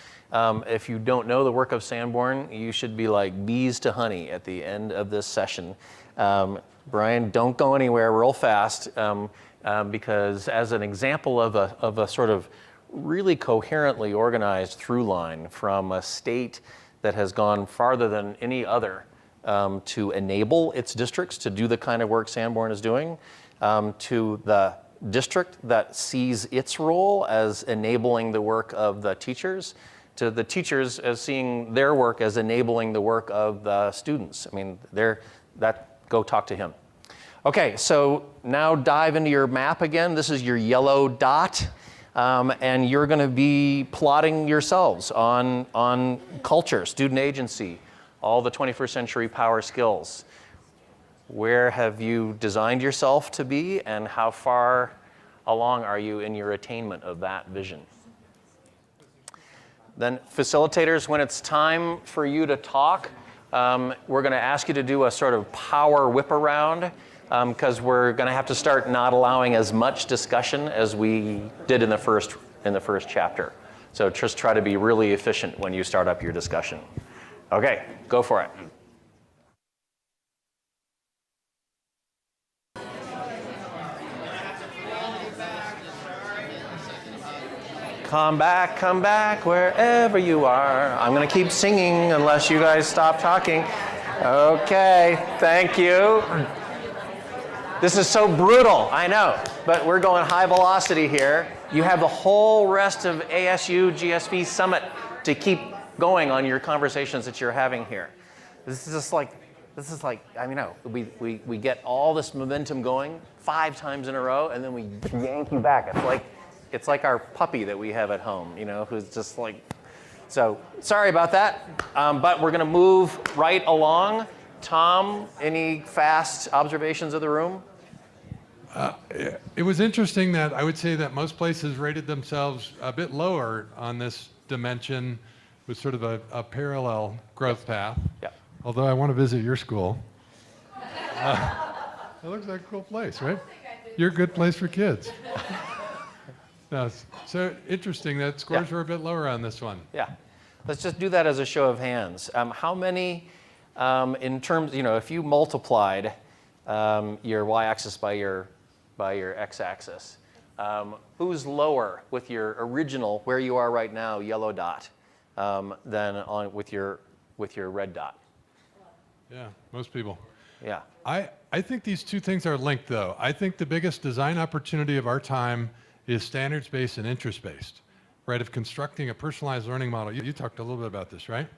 if you don't know the work of Sanborn, you should be like bees to honey at the end of this session. Brian, don't go anywhere real fast because as an example of a sort of really coherently organized through line from a state that has gone farther than any other to enable its districts to do the kind of work Sanborn is doing, to the district that sees its role as enabling the work of the teachers, to the teachers as seeing their work as enabling the work of the students. I mean, go talk to him. Okay, so now dive into your map again. This is your yellow dot. And you're going to be plotting yourselves on culture, student agency, all the 21st century power skills. Where have you designed yourself to be, and how far along are you in your attainment of that vision? Then facilitators, when it's time for you to talk, we're going to ask you to do a sort of power whip around. Because we're going to have to start not allowing as much discussion as we did in the first chapter. So just try to be really efficient when you start up your discussion. Okay, go for it. Come back, wherever you are. I'm going to keep singing unless you guys stop talking. Okay, thank you. This is so brutal, I know, but we're going high velocity here. You have the whole rest of ASU GSV Summit to keep going on your conversations that you're having here. This is like, I mean, no, we get all this momentum going 5 times in a row, and then we yank you back. It's like our puppy that we have at home, you know, who's just like, so sorry about that, but we're gonna move right along. Tom, any fast observations of the room? It was interesting that I would say that most places rated themselves a bit lower on this dimension with sort of a parallel growth path. Yeah. Although I want to visit your school. It looks like a cool place, right? You're a good place for kids. No, so interesting that scores were a bit lower on this one. Yeah. Let's just do that as a show of hands. How many, in terms, if you multiplied your y-axis by your x-axis, who's lower with your original, where you are right now, yellow dot, than with your red dot? Yeah, most people. Yeah. I think these two things are linked, though. I think the biggest design opportunity of our time is standards-based and interest-based, right? Of constructing a personalized learning model. You talked a little bit about this, right?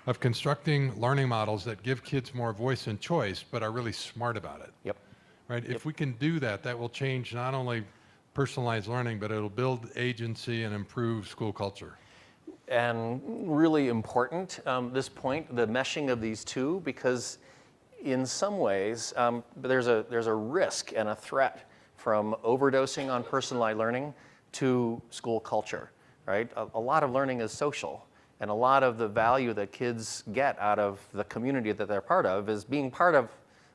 Of constructing learning models that give kids more voice and choice, but are really smart about it. Yep. Right? If we can do that, that will change not only personalized learning, but it'll build agency and improve school culture. And really important, this point, the meshing of these two, because in some ways, there's a risk and a threat from overdosing on personalized learning to school culture, right? A lot of learning is social, and a lot of the value that kids get out of the community that they're part of is being part of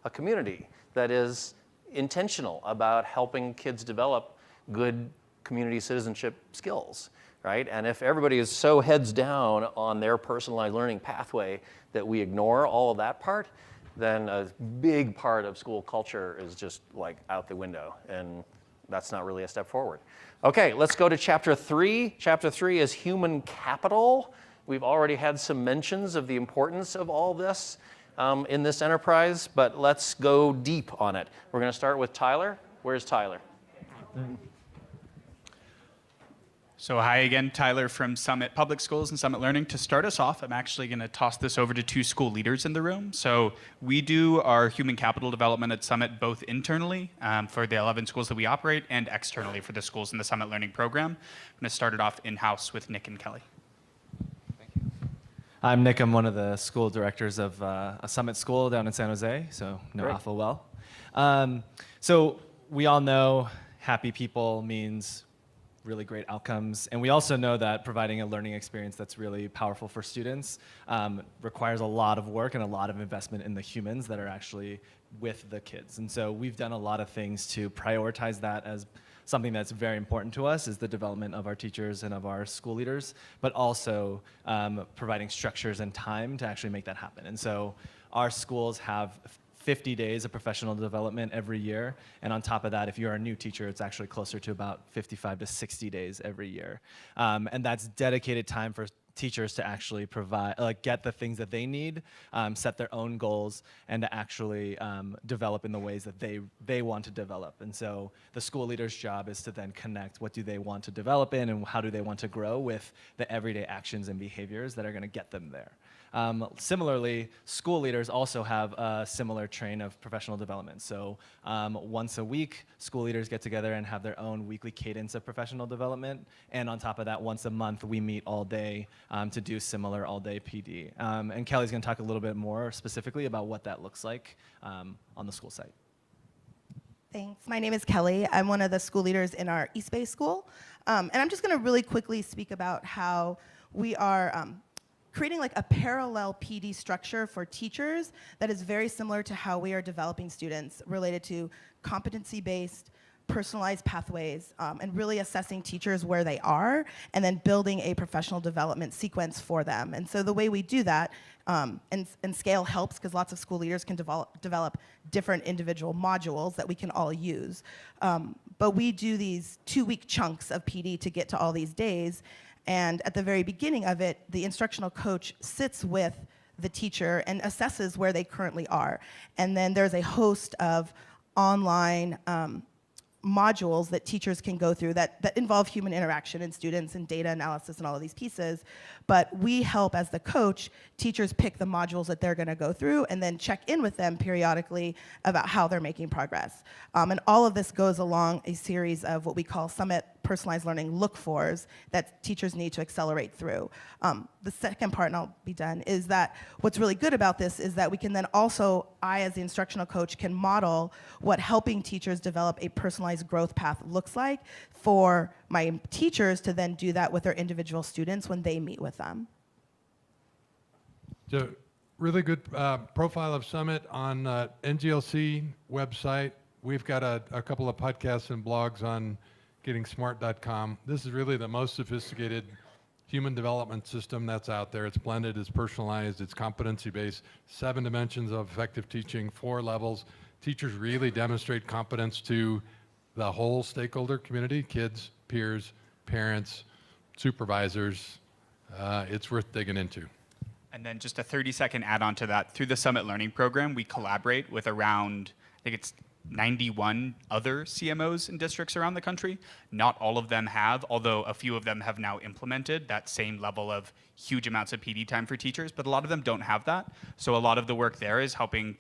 a community that is intentional about helping kids develop good community citizenship skills, right? And if everybody is so heads down on their personalized learning pathway that we ignore all of that part, then a big part of school culture is just like out the window, and that's not really a step forward. Okay, let's go to chapter 3. Chapter 3 is human capital. We've already had some mentions of the importance of all this in this enterprise, but let's go deep on it. We're going to start with Tyler. Where's Tyler? So hi again, Tyler from Summit Public Schools and Summit Learning. To start us off, I'm actually going to toss this over to two school leaders in the room. So we do our human capital development at Summit both internally for the 11 schools that we operate and externally for the schools in the Summit Learning program. I'm going to start it off in-house with Nick and Kelly. I'm Nick. I'm one of the school directors of a Summit school down in San Jose, so know Great. Alpha well. So we all know happy people means really great outcomes. And we also know that providing a learning experience that's really powerful for students requires a lot of work and a lot of investment in the humans that are actually with the kids. And so we've done a lot of things to prioritize that as something that's very important to us, is the development of our teachers and of our school leaders, but also providing structures and time to actually make that happen. And so our schools have 50 days of professional development every year. And on top of that, if you're a new teacher, it's actually closer to about 55 to 60 days every year. And that's dedicated time for teachers to actually provide, get the things that they need, set their own goals, and to actually develop in the ways that they want to develop. And so the school leader's job is to then connect what do they want to develop in and how do they want to grow with the everyday actions and behaviors that are going to get them there. Similarly, school leaders also have a similar train of professional development. So once a week, school leaders get together and have their own weekly cadence of professional development. And on top of that, once a month, we meet all day to do similar all-day PD. And Kelly's going to talk a little bit more specifically about what that looks like on the school site. Thanks. My name is Kelly. I'm one of the school leaders in our East Bay school. And I'm just going to really quickly speak about how we are creating like a parallel PD structure for teachers that is very similar to how we are developing students related to competency-based, personalized pathways, and really assessing teachers where they are, and then building a professional development sequence for them. And so the way we do that, and scale helps because lots of school leaders can develop different individual modules that we can all use. But we do these 2-week chunks of PD to get to all these days. And at the very beginning of it, the instructional coach sits with the teacher and assesses where they currently are. And then there's a host of online modules that teachers can go through that involve human interaction and students and data analysis and all of these pieces. But we help, as the coach, teachers pick the modules that they're going to go through and then check in with them periodically about how they're making progress. And all of this goes along a series of what we call Summit Personalized Learning look-fors that teachers need to accelerate through. The second part, and I'll be done, is that what's really good about this is that we can then also, I as the instructional coach can model what helping teachers develop a personalized growth path looks like for my teachers to then do that with their individual students when they meet with them. So really good profile of Summit on NGLC website. We've got a couple of podcasts and blogs on gettingsmart.com. This is really the most sophisticated human development system that's out there. It's blended, it's personalized, it's competency-based, 7 dimensions of effective teaching, 4 levels. Teachers really demonstrate competence to the whole stakeholder community, kids, peers, parents, supervisors. It's worth digging into. And then just a 30-second add-on to that. Through the Summit Learning Program, we collaborate with around, I think it's 91 other CMOs in districts around the country. Not all of them have, although a few of them have now implemented that same level of huge amounts of PD time for teachers, but a lot of them don't have that. So a lot of the work there is helping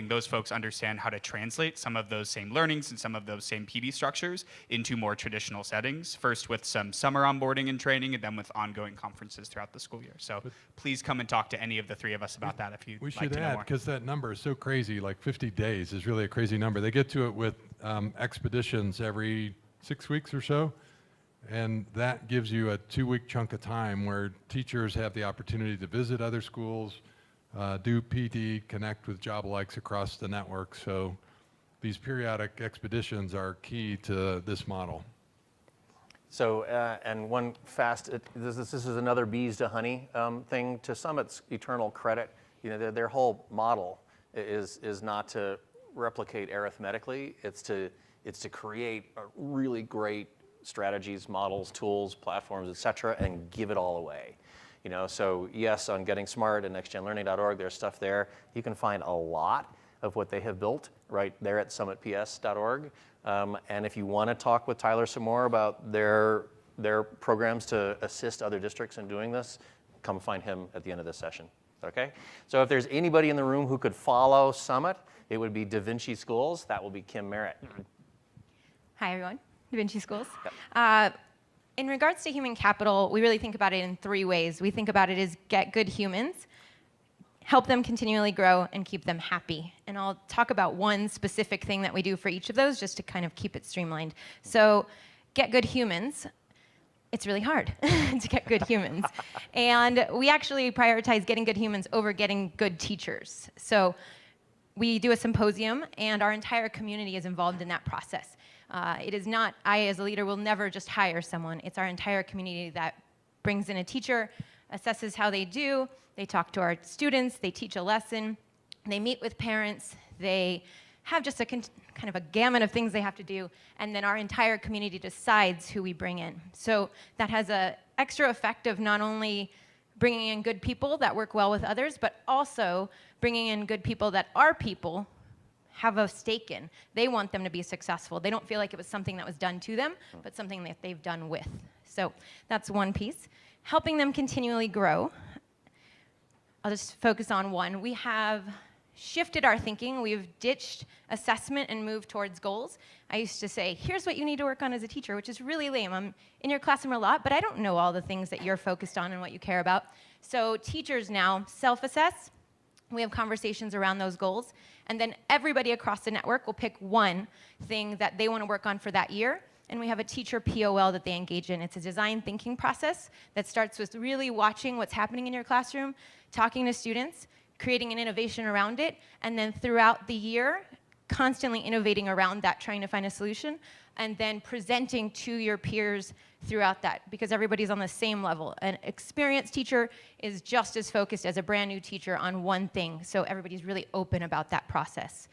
those folks understand how to translate some of those same learnings and some of those same PD structures into more traditional settings, first with some summer onboarding and training, and then with ongoing conferences throughout the school year. So please come and talk to any of the 3 of us about that if you'd We like should to know add, more. because that number is so crazy, like 50 days is really a crazy number. They get to it with expeditions every 6 weeks or so, and that gives you a 2-week chunk of time where teachers have the opportunity to visit other schools, do PD, connect with job likes across the network. So these periodic expeditions are key to this model. So, and one fast, this is another bees to honey thing. To Summit's eternal credit, you know, their whole model is not to replicate arithmetically. It's to create a really great strategies, models, tools, platforms, et cetera, and give it all away. You know, so yes, on Getting Smart and nextgenlearning.org, there's stuff there. You can find a lot of what they have built right there at summitps.org. And if you want to talk with Tyler some more about their programs to assist other districts in doing this, come find him at the end of this session. Okay? So if there's anybody in the room who could follow Summit, it would be DaVinci Schools. That will be Kim Merritt. Hi, everyone. DaVinci Schools. Yep. In regards to human capital, we really think about it in 3 ways. We think about it as get good humans, help them continually grow, and keep them happy. And I'll talk about one specific thing that we do for each of those just to kind of keep it streamlined. So get good humans. It's really hard to get good humans. And we actually prioritize getting good humans over getting good teachers. So we do a symposium, and our entire community is involved in that process. It is not, I as a leader will never just hire someone. It's our entire community that brings in a teacher, assesses how they do, they talk to our students, they teach a lesson, they meet with parents, they have just a kind of a gamut of things they have to do, and then our entire community decides who we bring in. So that has an extra effect of not only bringing in good people that work well with others, but also bringing in good people that our people have a stake in. They want them to be successful. They don't feel like it was something that was done to them, but something that they've done with. So that's one piece. Helping them continually grow. I'll just focus on one. We have shifted our thinking. We've ditched assessment and moved towards goals. I used to say, here's what you need to work on as a teacher, which is really lame. I'm in your classroom a lot, but I don't know all the things that you're focused on and what you care about. So teachers now self-assess. We have conversations around those goals, and then everybody across the network will pick one thing that they want to work on for that year, and we have a teacher POL that they engage in. It's a design thinking process that starts with really watching what's happening in your classroom, talking to students, creating an innovation around it, and then throughout the year, constantly innovating around that, trying to find a solution, and then presenting to your peers throughout that, because everybody's on the same level. An experienced teacher is just as focused as a brand new teacher on one thing, so everybody's really open about that process.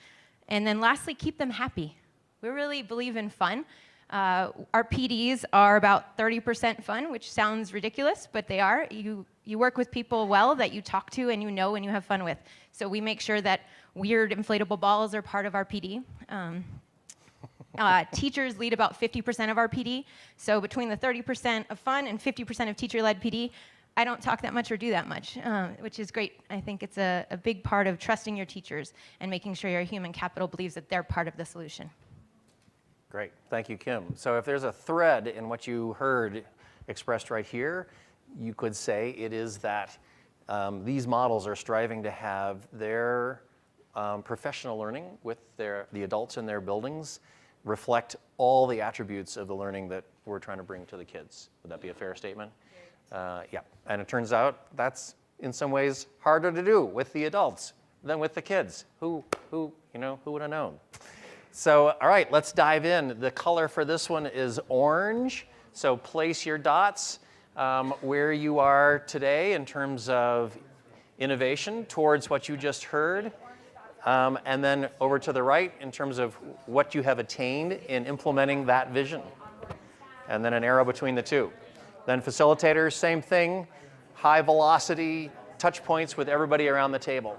And then lastly, keep them happy. We really believe in fun. Our PDs are about 30% fun, which sounds ridiculous, but they are. You work with people well that you talk to and you know and you have fun with. So we make sure that weird inflatable balls are part of our PD. Teachers lead about 50% of our PD. So between the 30% of fun and 50% of teacher-led PD, I don't talk that much or do that much, which is great. I think it's a big part of trusting your teachers and making sure your human capital believes that they're part of the solution. Great, thank you, Kim. So if there's a thread in what you heard expressed right here, you could say it is that these models are striving to have their professional learning with the adults in their buildings reflect all the attributes of the learning that we're trying to bring to the kids. Would that be a fair statement? Yeah, and it turns out that's in some ways harder to do with the adults than with the kids. Who would have known? So, all right, let's dive in. The color for this one is orange. So place your dots where you are today in terms of innovation towards what you just heard. And then over to the right in terms of what you have attained in implementing that vision. And then an arrow between the two. Then facilitators, same thing, high velocity touch points with everybody around the table.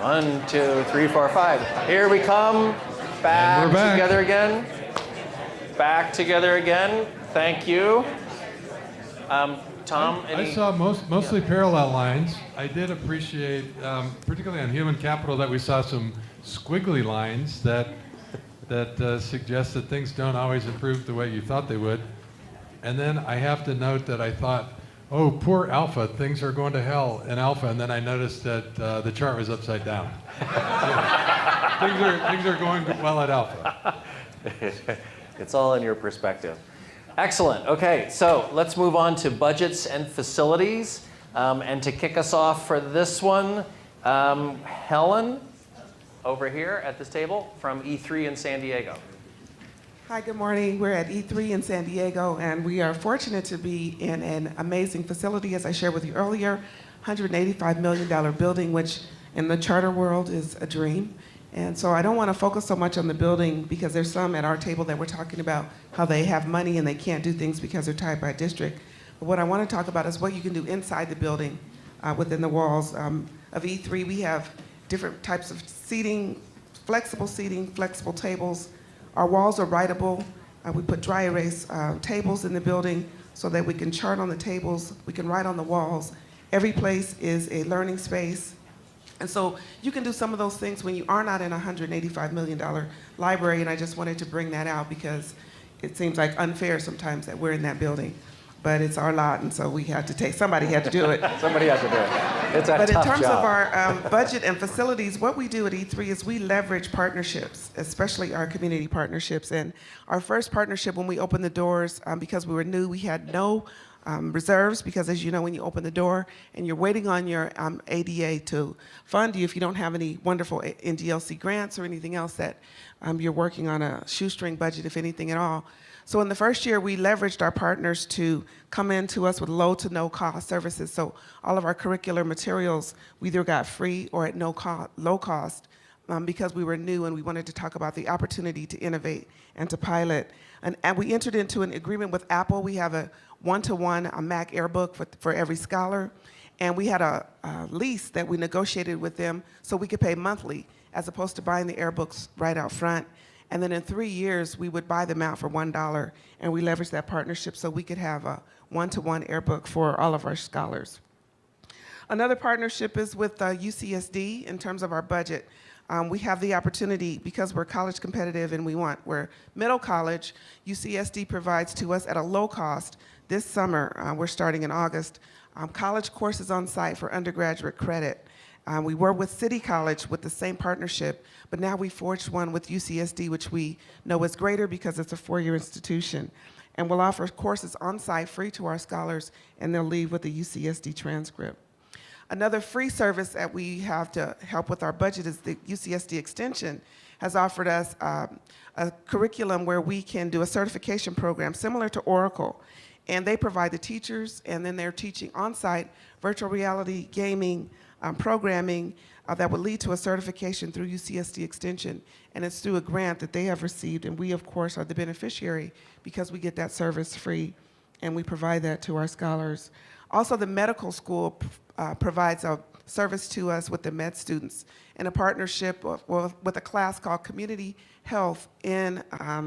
One, two, three, four, five. Here we come. Back together again. Back together again. Thank you. Tom, I saw mostly parallel lines. I did appreciate, particularly on human capital, that we saw some squiggly lines that suggest that things don't always improve the way you thought they would. And then I have to note that I thought, oh, poor Alpha, things are going to hell in Alpha. And then I noticed that the chart was upside down. Things are going well at Alpha. It's all in your perspective. Excellent. Okay, so let's move on to budgets and facilities. And to kick us off for this one, Helen, over here at this table from E3 in San Diego. Hi, good morning. We're at E3 in San Diego, and we are fortunate to be in an amazing facility, as I shared with you earlier, $185 million building, which in the charter world is a dream. And so I don't want to focus so much on the building because there's some at our table that we're talking about how they have money and they can't do things because they're tied by district. But what I want to talk about is what you can do inside the building, within the walls of E3. We have different types of seating, flexible tables. Our walls are writable. We put dry erase tables in the building so that we can chart on the tables, we can write on the walls. Every place is a learning space. And so you can do some of those things when you are not in a $185 million library, and I just wanted to bring that out because it seems like unfair sometimes that we're in that building. But it's our lot, and so we had to take, somebody had to do it. Somebody had to do it. It's a But in tough terms job. of our budget and facilities, what we do at E3 is we leverage partnerships, especially our community partnerships. And our first partnership when we opened the doors, because we were new, we had no reserves, because as you know, when you open the door and you're waiting on your ADA to fund you, if you don't have any wonderful NGLC grants or anything else that you're working on a shoestring budget, if anything at all. So in the first year, we leveraged our partners to come in to us with low to no cost services. So all of our curricular materials we either got free or at low cost because we were new and we wanted to talk about the opportunity to innovate and to pilot. And we entered into an agreement with Apple. We have a one-to-one Mac Airbook for every scholar. And we had a lease that we negotiated with them so we could pay monthly as opposed to buying the Airbooks right out front. And then in 3 years, we would buy them out for $1, and we leveraged that partnership so we could have a one-to-one Airbook for all of our scholars. Another partnership is with UCSD in terms of our budget. We have the opportunity, because we're college competitive and we're middle college, UCSD provides to us at a low cost. This summer, we're starting in August, college courses on site for undergraduate credit. We were with City College with the same partnership, but now we forged one with UCSD, which we know is greater because it's a four-year institution. And we'll offer courses on site free to our scholars, and they'll leave with a UCSD transcript. Another free service that we have to help with our budget is the UCSD Extension has offered us a curriculum where we can do a certification program similar to Oracle. And they provide the teachers, and then they're teaching on-site virtual reality, gaming, programming that would lead to a certification through UCSD Extension. And it's through a grant that they have received, and we, of course, are the beneficiary because we get that service free, and we provide that to our scholars. Also, the medical school provides a service to us with the med students in a partnership with a class called Community Health in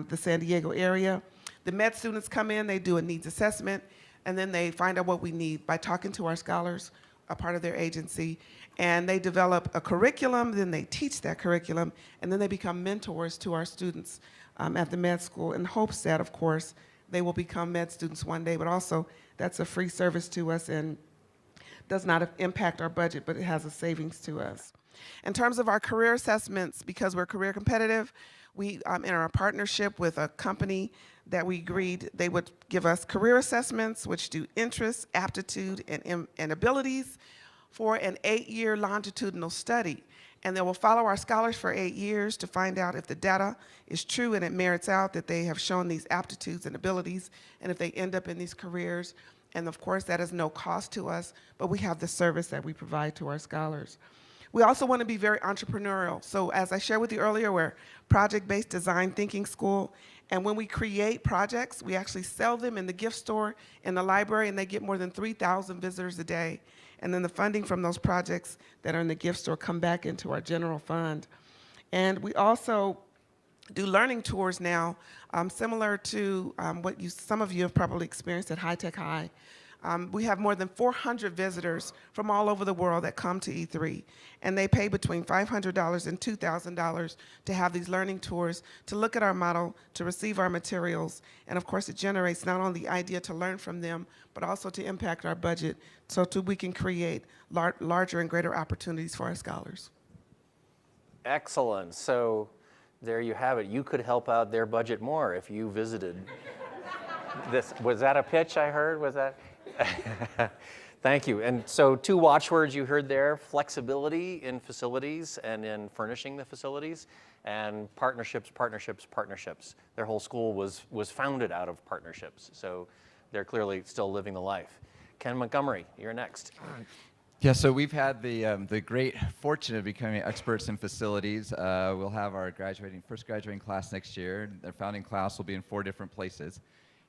the San Diego area. The med students come in, they do a needs assessment, and then they find out what we need. By talking to our scholars, a part of their agency, and they develop a curriculum, then they teach that curriculum, and then they become mentors to our students at the med school in hopes that, of course, they will become med students one day, but also that's a free service to us and does not impact our budget, but it has a savings to us. In terms of our career assessments, because we're career competitive, we enter a partnership with a company that we agreed they would give us career assessments, which do interests, aptitude, and abilities for an 8-year longitudinal study. And they will follow our scholars for 8 years to find out if the data is true and it merits out that they have shown these aptitudes and abilities, and if they end up in these careers. And of course, that is no cost to us, but we have the service that we provide to our scholars. We also want to be very entrepreneurial. So as I shared with you earlier, we're project-based design thinking school. And when we create projects, we actually sell them in the gift store, in the library, and they get more than 3,000 visitors a day. And then the funding from those projects that are in the gift store come back into our general fund. And we also do learning tours now, similar to what some of you have probably experienced at High Tech High. We have more than 400 visitors from all over the world that come to E3, and they pay between $500 and $2,000 to have these learning tours, to look at our model, to receive our materials, and of course it generates not only the idea to learn from them, but also to impact our budget so we can create larger and greater opportunities for our scholars. Excellent. So there you have it. You could help out their budget more if you visited this. Was that a pitch I heard? Was that? Thank you. And so 2 watchwords you heard there: flexibility in facilities and in furnishing the facilities, and partnerships, partnerships, partnerships. Their whole school was founded out of partnerships. So they're clearly still living the life. Ken Montgomery, you're next. Yeah, so we've had the great fortune of becoming experts in facilities. We'll have our first graduating class next year. Their founding class will be in 4 different places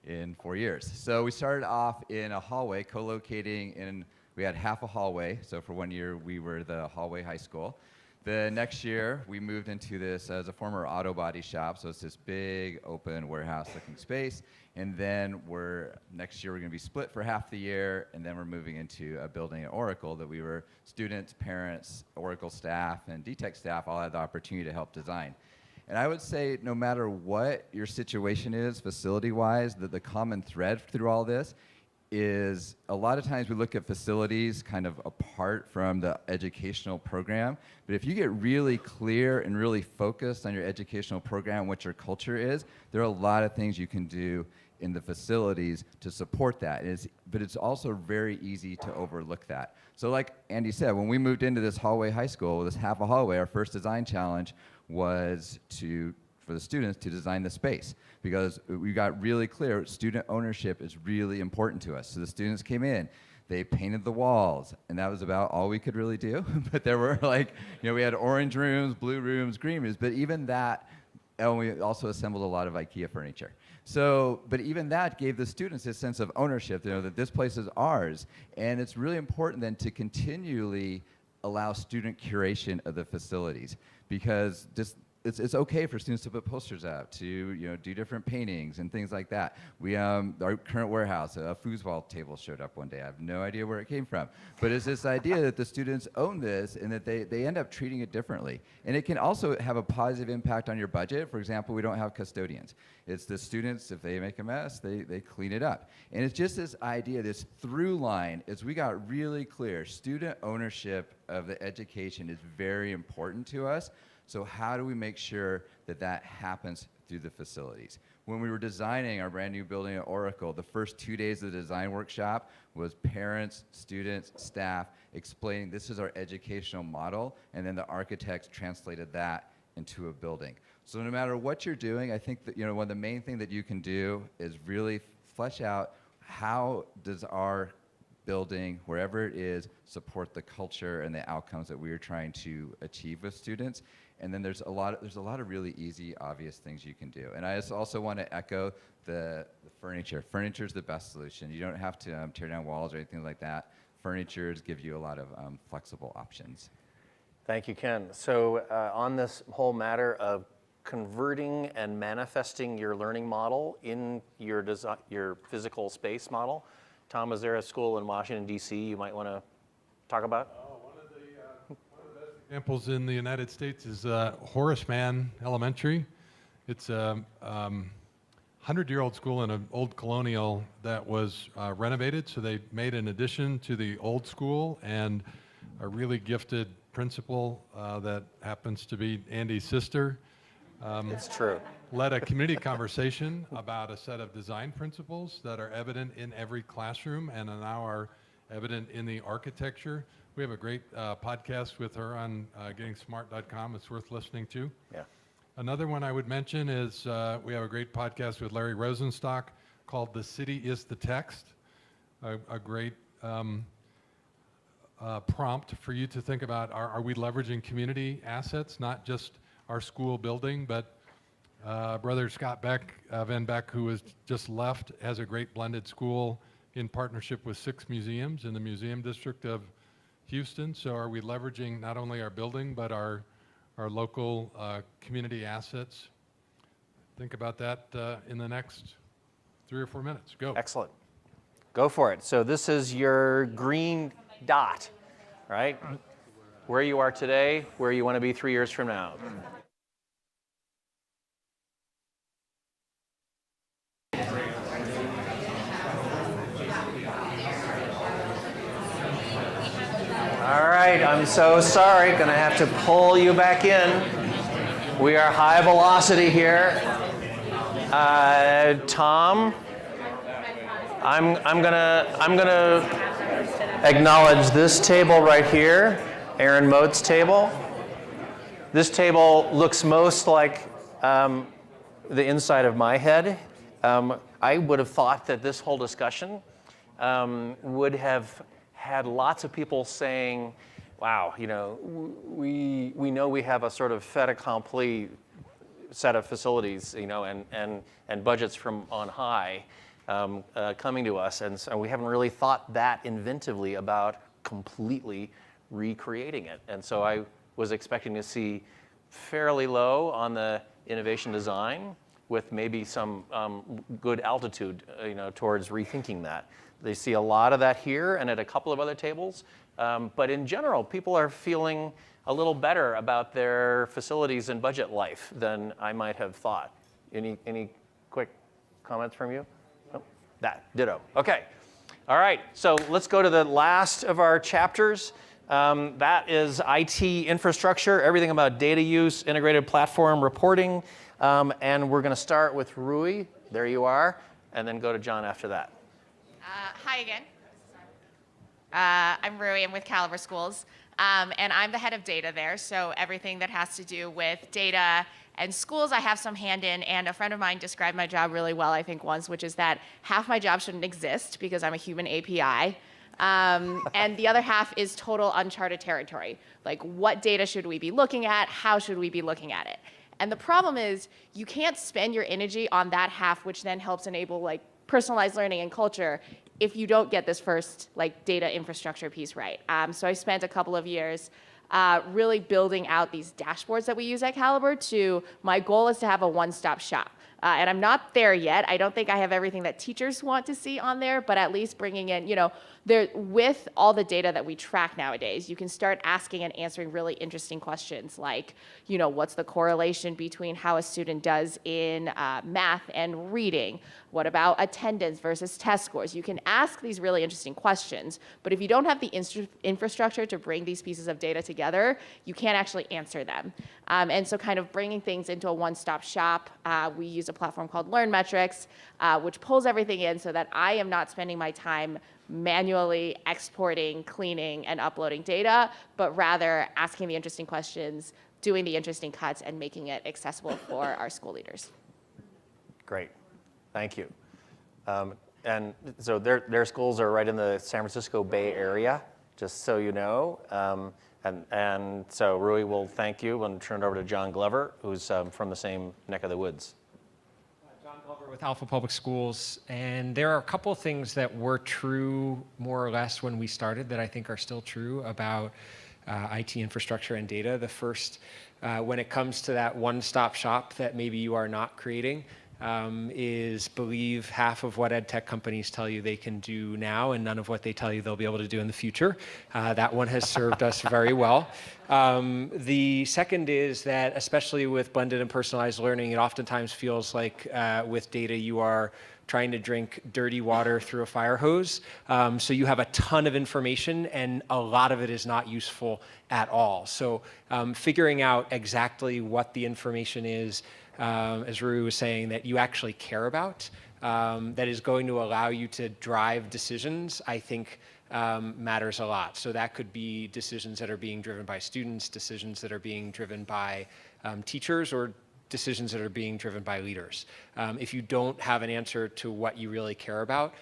in 4 years. So we started off in a hallway, co-locating we had half a hallway. So for 1 year, we were the hallway high school. The next year, we moved into this as a former auto body shop. So it's this big, open, warehouse-looking space. And then next year, we're going to be split for half the year. And then we're moving into a building at Oracle that we were students, parents, Oracle staff, and DTech staff all had the opportunity to help design. And I would say no matter what your situation is facility-wise, the common thread through all this is a lot of times we look at facilities kind of apart from the educational program. But if you get really clear and really focused on your educational program and what your culture is, there are a lot of things you can do in the facilities to support that. But it's also very easy to overlook that. So like Andy said, when we moved into this hallway high school, this half a hallway, our first design challenge was for the students to design the space, because we got really clear student ownership is really important to us. So the students came in, they painted the walls, and that was about all we could really do. But there were we had orange rooms, blue rooms, green rooms, but even that, and we also assembled a lot of IKEA furniture. So, but even that gave the students a sense of ownership, that this place is ours. And it's really important then to continually allow student curation of the facilities, because it's okay for students to put posters out, to do different paintings and things like that. We our current warehouse, a foosball table showed up one day. I have no idea where it came from, but it's this idea that the students own this and that they end up treating it differently. And it can also have a positive impact on your budget. For example, we don't have custodians. It's the students, if they make a mess, they clean it up. And it's just this idea, this through line, is we got really clear. Student ownership of the education is very important to us. So how do we make sure that that happens through the facilities? When we were designing our brand new building at Oracle, the first 2 days of the design workshop was parents, students, staff explaining this is our educational model, and then the architects translated that into a building. So no matter what you're doing, I think that one of the main things that you can do is really flesh out how does our building, wherever it is, support the culture and the outcomes that we are trying to achieve with students. And then there's a lot of really easy, obvious things you can do. And I just also want to echo the furniture. Furniture is the best solution. You don't have to tear down walls or anything like that. Furnitures give you a lot of flexible options. Thank you, Ken. So on this whole matter of converting and manifesting your learning model in your physical space model, Tom, is there a school in Washington, D.C. you might want to talk about? Examples in the United States is Horace Mann Elementary. It's a 100-year-old school in an old colonial that was renovated, so they made an addition to the old school, and a really gifted principal that happens to be Andy's sister. It's true. Led a community conversation about a set of design principles that are evident in every classroom and now are evident in the architecture. We have a great podcast with her on gettingsmart.com. It's worth listening to. Yeah. Another one I would mention is we have a great podcast with Larry Rosenstock called The City is the Text, a great prompt for you to think about, are we leveraging community assets, not just our school building, but Brother Scott Van Beck, who has just left, has a great blended school in partnership with 6 museums in the museum district of Houston. So are we leveraging not only our building, but our local community assets? Think about that in the next 3 or 4 minutes. Go. Excellent. Go for it. So this is your green dot, right? Where you are today, where you want to be 3 years from now. All right, I'm so sorry. Going to have to pull you back in. We are high velocity here. Tom, I'm gonna acknowledge this table right here, Aaron Moat's table. This table looks most like the inside of my head. I would have thought that this whole discussion would have had lots of people saying, wow, you know, we know we have a sort of fait accompli set of facilities, you know, and budgets from on high coming to us, and so we haven't really thought that inventively about completely recreating it. And so I was expecting to see fairly low on the innovation design with maybe some good altitude, you know, towards rethinking that. They see a lot of that here and at a couple of other tables, but in general, people are feeling a little better about their facilities and budget life than I might have thought. Any quick comments from you? Oh, that, ditto. Okay. All right, so let's go to the last of our chapters. That is IT infrastructure, everything about data use, integrated platform reporting, and we're going to start with Rui. There you are, and then go to John after that. Hi again. I'm Rui. I'm with Caliber Schools, and I'm the head of data there. So everything that has to do with data and schools, I have some hand in. And a friend of mine described my job really well, I think, once, which is that half my job shouldn't exist because I'm a human API. And the other half is total uncharted territory. Like, what data should we be looking at? How should we be looking at it? And the problem is you can't spend your energy on that half, which then helps enable like personalized learning and culture, if you don't get this first like data infrastructure piece right. So I spent a couple of years really building out these dashboards that we use at Caliber. My goal is to have a one-stop shop. And I'm not there yet. I don't think I have everything that teachers want to see on there, but at least bringing in, you know, with all the data that we track nowadays, you can start asking and answering really interesting questions like, you know, what's the correlation between how a student does in math and reading? What about attendance versus test scores? You can ask these really interesting questions, but if you don't have the infrastructure to bring these pieces of data together, you can't actually answer them. And so kind of bringing things into a one-stop shop, we use a platform called LearnMetrics, which pulls everything in so that I am not spending my time manually exporting, cleaning, and uploading data, but rather asking the interesting questions, doing the interesting cuts, and making it accessible for our school leaders. Great. Thank you. And so their schools are right in the San Francisco Bay Area, just so you know. And so Rui will thank you and turn it over to John Glover, who's from the same neck of the woods. John Glover with Alpha Public Schools, and there are a couple of things that were true more or less when we started that I think are still true about IT infrastructure and data. The first, when it comes to that one-stop shop that maybe you are not creating, is believe half of what ed tech companies tell you they can do now and none of what they tell you they'll be able to do in the future. That one has served us very well. The second is that, especially with blended and personalized learning, it oftentimes feels like with data you are trying to drink dirty water through a fire hose. So you have a ton of information and a lot of it is not useful at all. So figuring out exactly what the information is, as Rui was saying, that you actually care about, that is going to allow you to drive decisions, I think matters a lot. So that could be decisions that are being driven by students, decisions that are being driven by teachers, or decisions that are being driven by leaders. If you don't have an answer to what you really care about,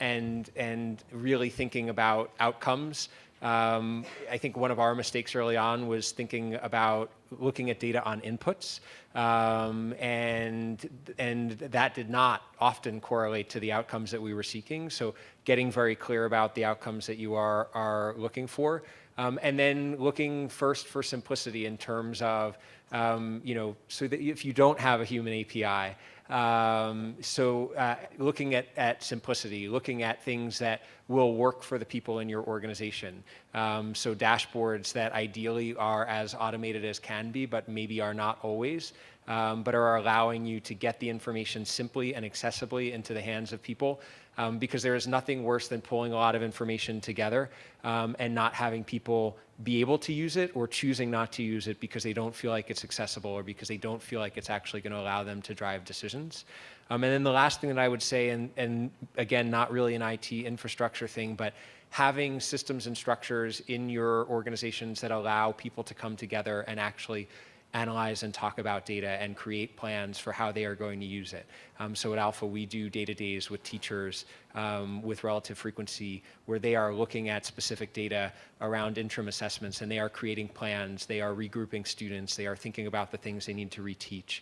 and really thinking about outcomes, I think one of our mistakes early on was thinking about looking at data on inputs, and that did not often correlate to the outcomes that we were seeking. So getting very clear about the outcomes that you are looking for, and then looking first for simplicity in terms of, so that if you don't have a human API, looking at simplicity, looking at things that will work for the people in your organization. So dashboards that ideally are as automated as can be, but maybe are not always, but are allowing you to get the information simply and accessibly into the hands of people. Because there is nothing worse than pulling a lot of information together and not having people be able to use it, or choosing not to use it because they don't feel like it's accessible, or because they don't feel like it's actually going to allow them to drive decisions. And then the last thing that I would say, and again, not really an IT infrastructure thing, but having systems and structures in your organizations that allow people to come together and actually analyze and talk about data and create plans for how they are going to use it. So at Alpha, we do data days with teachers with relative frequency, where they are looking at specific data around interim assessments, and they are creating plans, they are regrouping students, they are thinking about the things they need to reteach.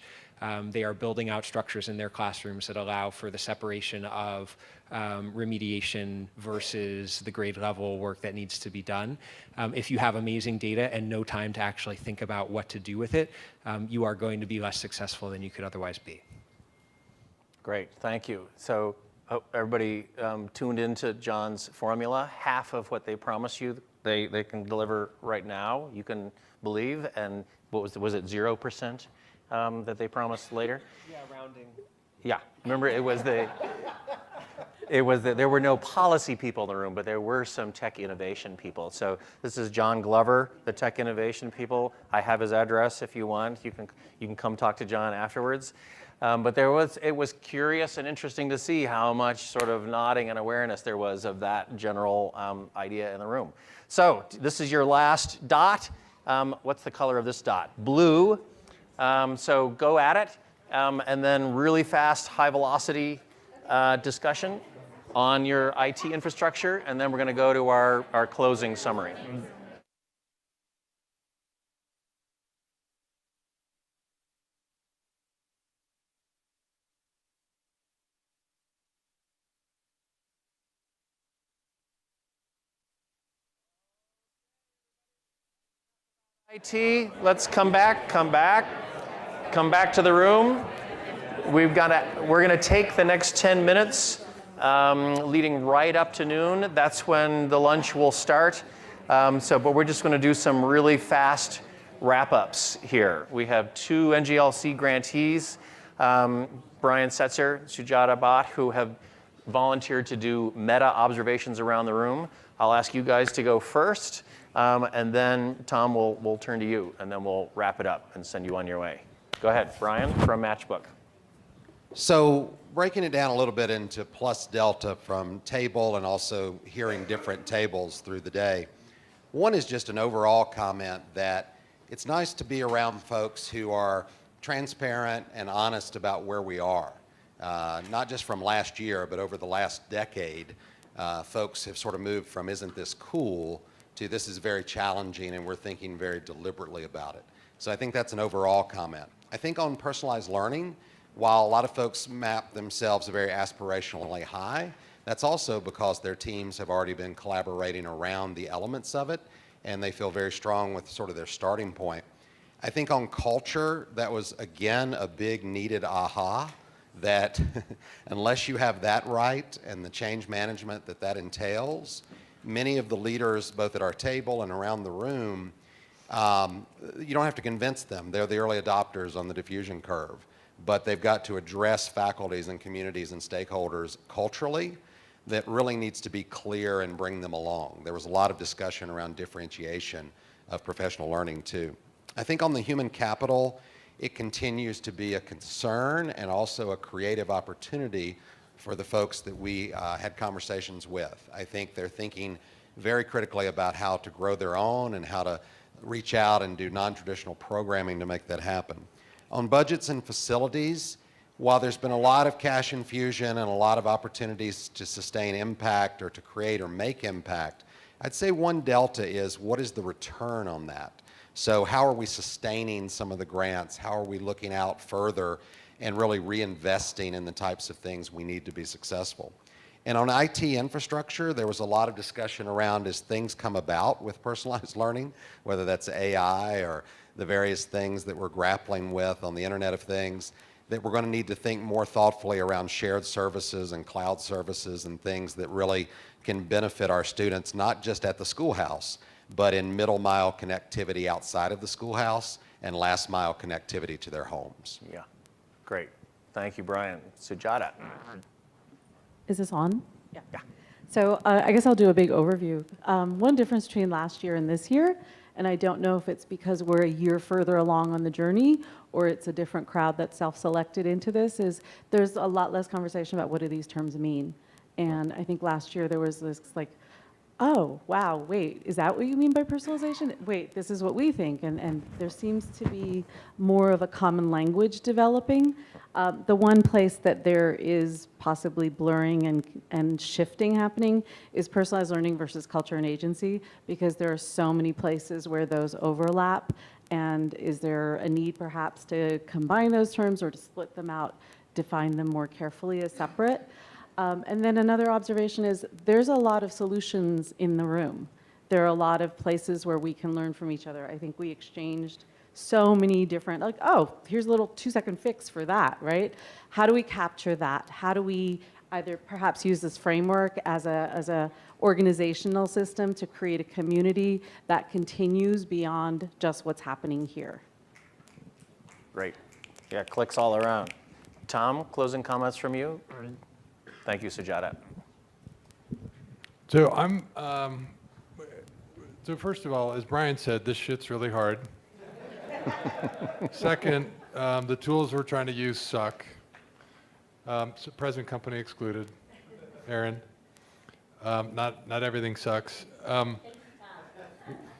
They are building out structures in their classrooms that allow for the separation of remediation versus the grade level work that needs to be done. If you have amazing data and no time to actually think about what to do with it, you are going to be less successful than you could otherwise be. Great, thank you. So everybody tuned into John's formula. Half of what they promise you, they can deliver right now, you can believe. And what was it 0% that they promised later? Yeah, rounding. Yeah, remember there were no policy people in the room, but there were some tech innovation people. So this is John Glover, the tech innovation people. I have his address if you want. You can come talk to John afterwards. But it was curious and interesting to see how much sort of nodding and awareness there was of that general idea in the room. So this is your last dot. What's the color of this dot? Blue. So go at it, and then really fast, high velocity discussion on your IT infrastructure, and then we're going to go to our closing summary. IT, let's come back to the room. We're going to take the next 10 minutes leading right up to noon. That's when the lunch will start. But we're just going to do some really fast wrap-ups here. We have 2 NGLC grantees, Brian Setzer, Sujata Bhatt, who have volunteered to do meta observations around the room. I'll ask you guys to go first, and then Tom will turn to you, and then we'll wrap it up and send you on your way. Go ahead, Brian from Matchbook. So breaking it down a little bit into plus delta from table and also hearing different tables through the day. One is just an overall comment that it's nice to be around folks who are transparent and honest about where we are. Not just from last year, but over the last decade, folks have sort of moved from isn't this cool to this is very challenging and we're thinking very deliberately about it. So I think that's an overall comment. I think on personalized learning, while a lot of folks map themselves very aspirationally high, that's also because their teams have already been collaborating around the elements of it, and they feel very strong with sort of their starting point. I think on culture, that was, again, a big needed aha. that unless you have that right and the change management that that entails, many of the leaders, both at our table and around the room, you don't have to convince them. They're the early adopters on the diffusion curve, but they've got to address faculties and communities and stakeholders culturally that really needs to be clear and bring them along. There was a lot of discussion around differentiation of professional learning too. I think on the human capital, it continues to be a concern and also a creative opportunity for the folks that we had conversations with. I think they're thinking very critically about how to grow their own and how to reach out and do non-traditional programming to make that happen. On budgets and facilities, while there's been a lot of cash infusion and a lot of opportunities to sustain impact or to create or make impact, I'd say one delta is what is the return on that? So how are we sustaining some of the grants? How are we looking out further and really reinvesting in the types of things we need to be successful? And on IT infrastructure, there was a lot of discussion around as things come about with personalized learning, whether that's AI or the various things that we're grappling with on the Internet of Things, that we're going to need to think more thoughtfully around shared services and cloud services and things that really can benefit our students, not just at the schoolhouse, but in middle mile connectivity outside of the schoolhouse and last mile connectivity to their homes. Yeah, great. Thank you, Brian. Sujata. Is this on? Yeah. So I guess I'll do a big overview. One difference between last year and this year, and I don't know if it's because we're a year further along on the journey or it's a different crowd that's self-selected into this, is there's a lot less conversation about what do these terms mean. And I think last year there was this like, oh, wow, wait, is that what you mean by personalization? Wait, this is what we think. And there seems to be more of a common language developing. The one place that there is possibly blurring and shifting happening is personalized learning versus culture and agency, because there are so many places where those overlap. And is there a need perhaps to combine those terms or to split them out, define them more carefully as separate? And then another observation is there's a lot of solutions in the room. There are a lot of places where we can learn from each other. I think we exchanged so many different, like, oh, here's a little 2-second fix for that, right? How do we capture that? How do we either perhaps use this framework as a organizational system to create a community that continues beyond just what's happening here? Great. Yeah, clicks all around. Tom, closing comments from you? Thank you, Sujata. So so first of all, as Brian said, this shit's really hard. Second, the tools we're trying to use suck. So present company excluded. Aaron, not everything sucks.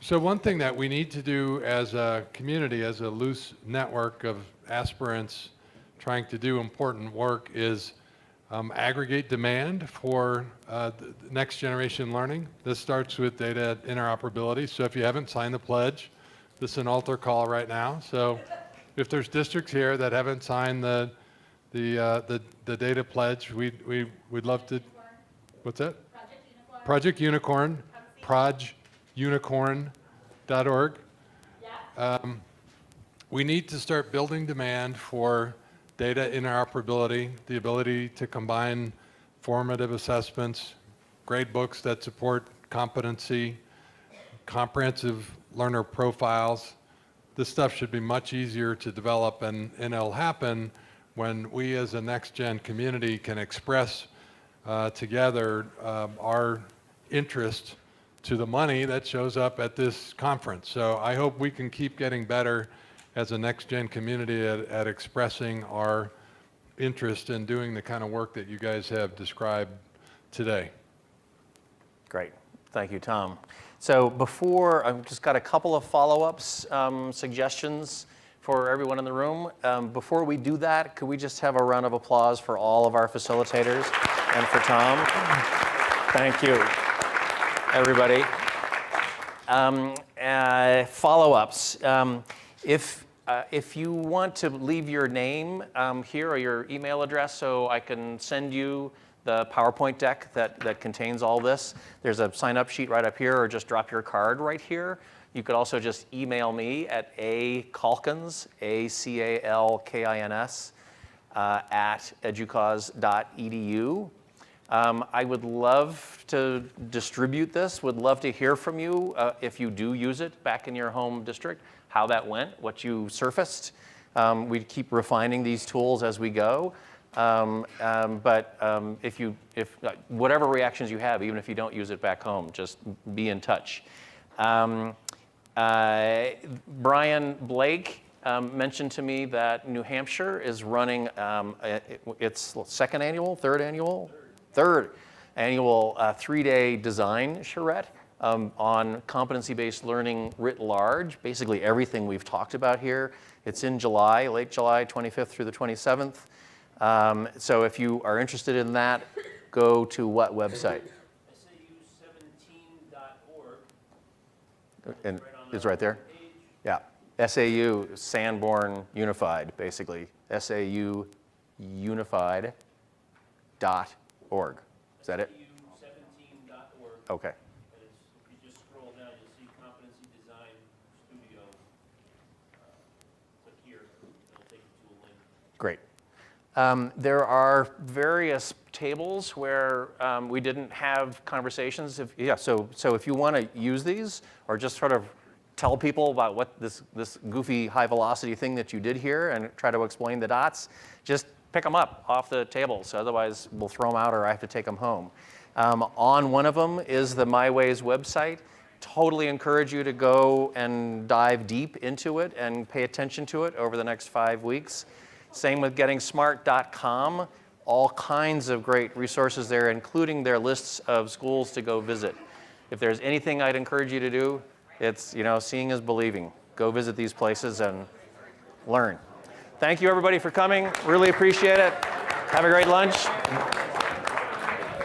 So one thing that we need to do as a community, as a loose network of aspirants trying to do important work, is aggregate demand for next generation learning. This starts with data interoperability. So if you haven't signed the pledge, this is an altar call right now. So if there's districts here that haven't signed the data pledge, we'd love to. What's that? Project Unicorn. projunicorn.org. We need to start building demand for data interoperability, the ability to combine formative assessments, grade books that support competency, comprehensive learner profiles. This stuff should be much easier to develop, and it'll happen when we as a next-gen community can express together our interest to the money that shows up at this conference. So I hope we can keep getting better as a next-gen community at expressing our interest in doing the kind of work that you guys have described today. Great. Thank you, Tom. So before, I've just got a couple of follow-ups, suggestions for everyone in the room. Before we do that, could we just have a round of applause for all of our facilitators and for Tom? Thank you, everybody. Follow-ups. If you want to leave your name here or your email address so I can send you the PowerPoint deck that contains all this, there's a sign-up sheet right up here, or just drop your card right here. You could also just email me at Calkins, ACALKINS, at educause.edu. I would love to distribute this, would love to hear from you if you do use it back in your home district, how that went, what you surfaced. We keep refining these tools as we go. If whatever reactions you have, even if you don't use it back home, just be in touch. Brian Blake mentioned to me that New Hampshire is running its third annual 3-day design charrette on competency-based learning writ large, basically everything we've talked about here. It's in July, late July, 25th through the 27th. So if you are interested in that, go to what website? SAU17.org. And it's right there? Yeah. SAU, Sanborn Unified, basically. SAU Unified.org. Is that it? SAU17.org. Okay. If you just scroll down, you'll see Competency Design Studio. Click here, it'll take you to a link. Great. There are various tables where we didn't have conversations. So if you want to use these or just sort of tell people about what this goofy high velocity thing that you did here and try to explain the dots, just pick them up off the tables. Otherwise, we'll throw them out or I have to take them home. On one of them is the MyWays website. Totally encourage you to go and dive deep into it and pay attention to it over the next 5 weeks. Same with gettingsmart.com. All kinds of great resources there, including their lists of schools to go visit. If there's anything I'd encourage you to do, it's, seeing is believing. Go visit these places and learn. Thank you, everybody, for coming. Really appreciate it. Have a great lunch.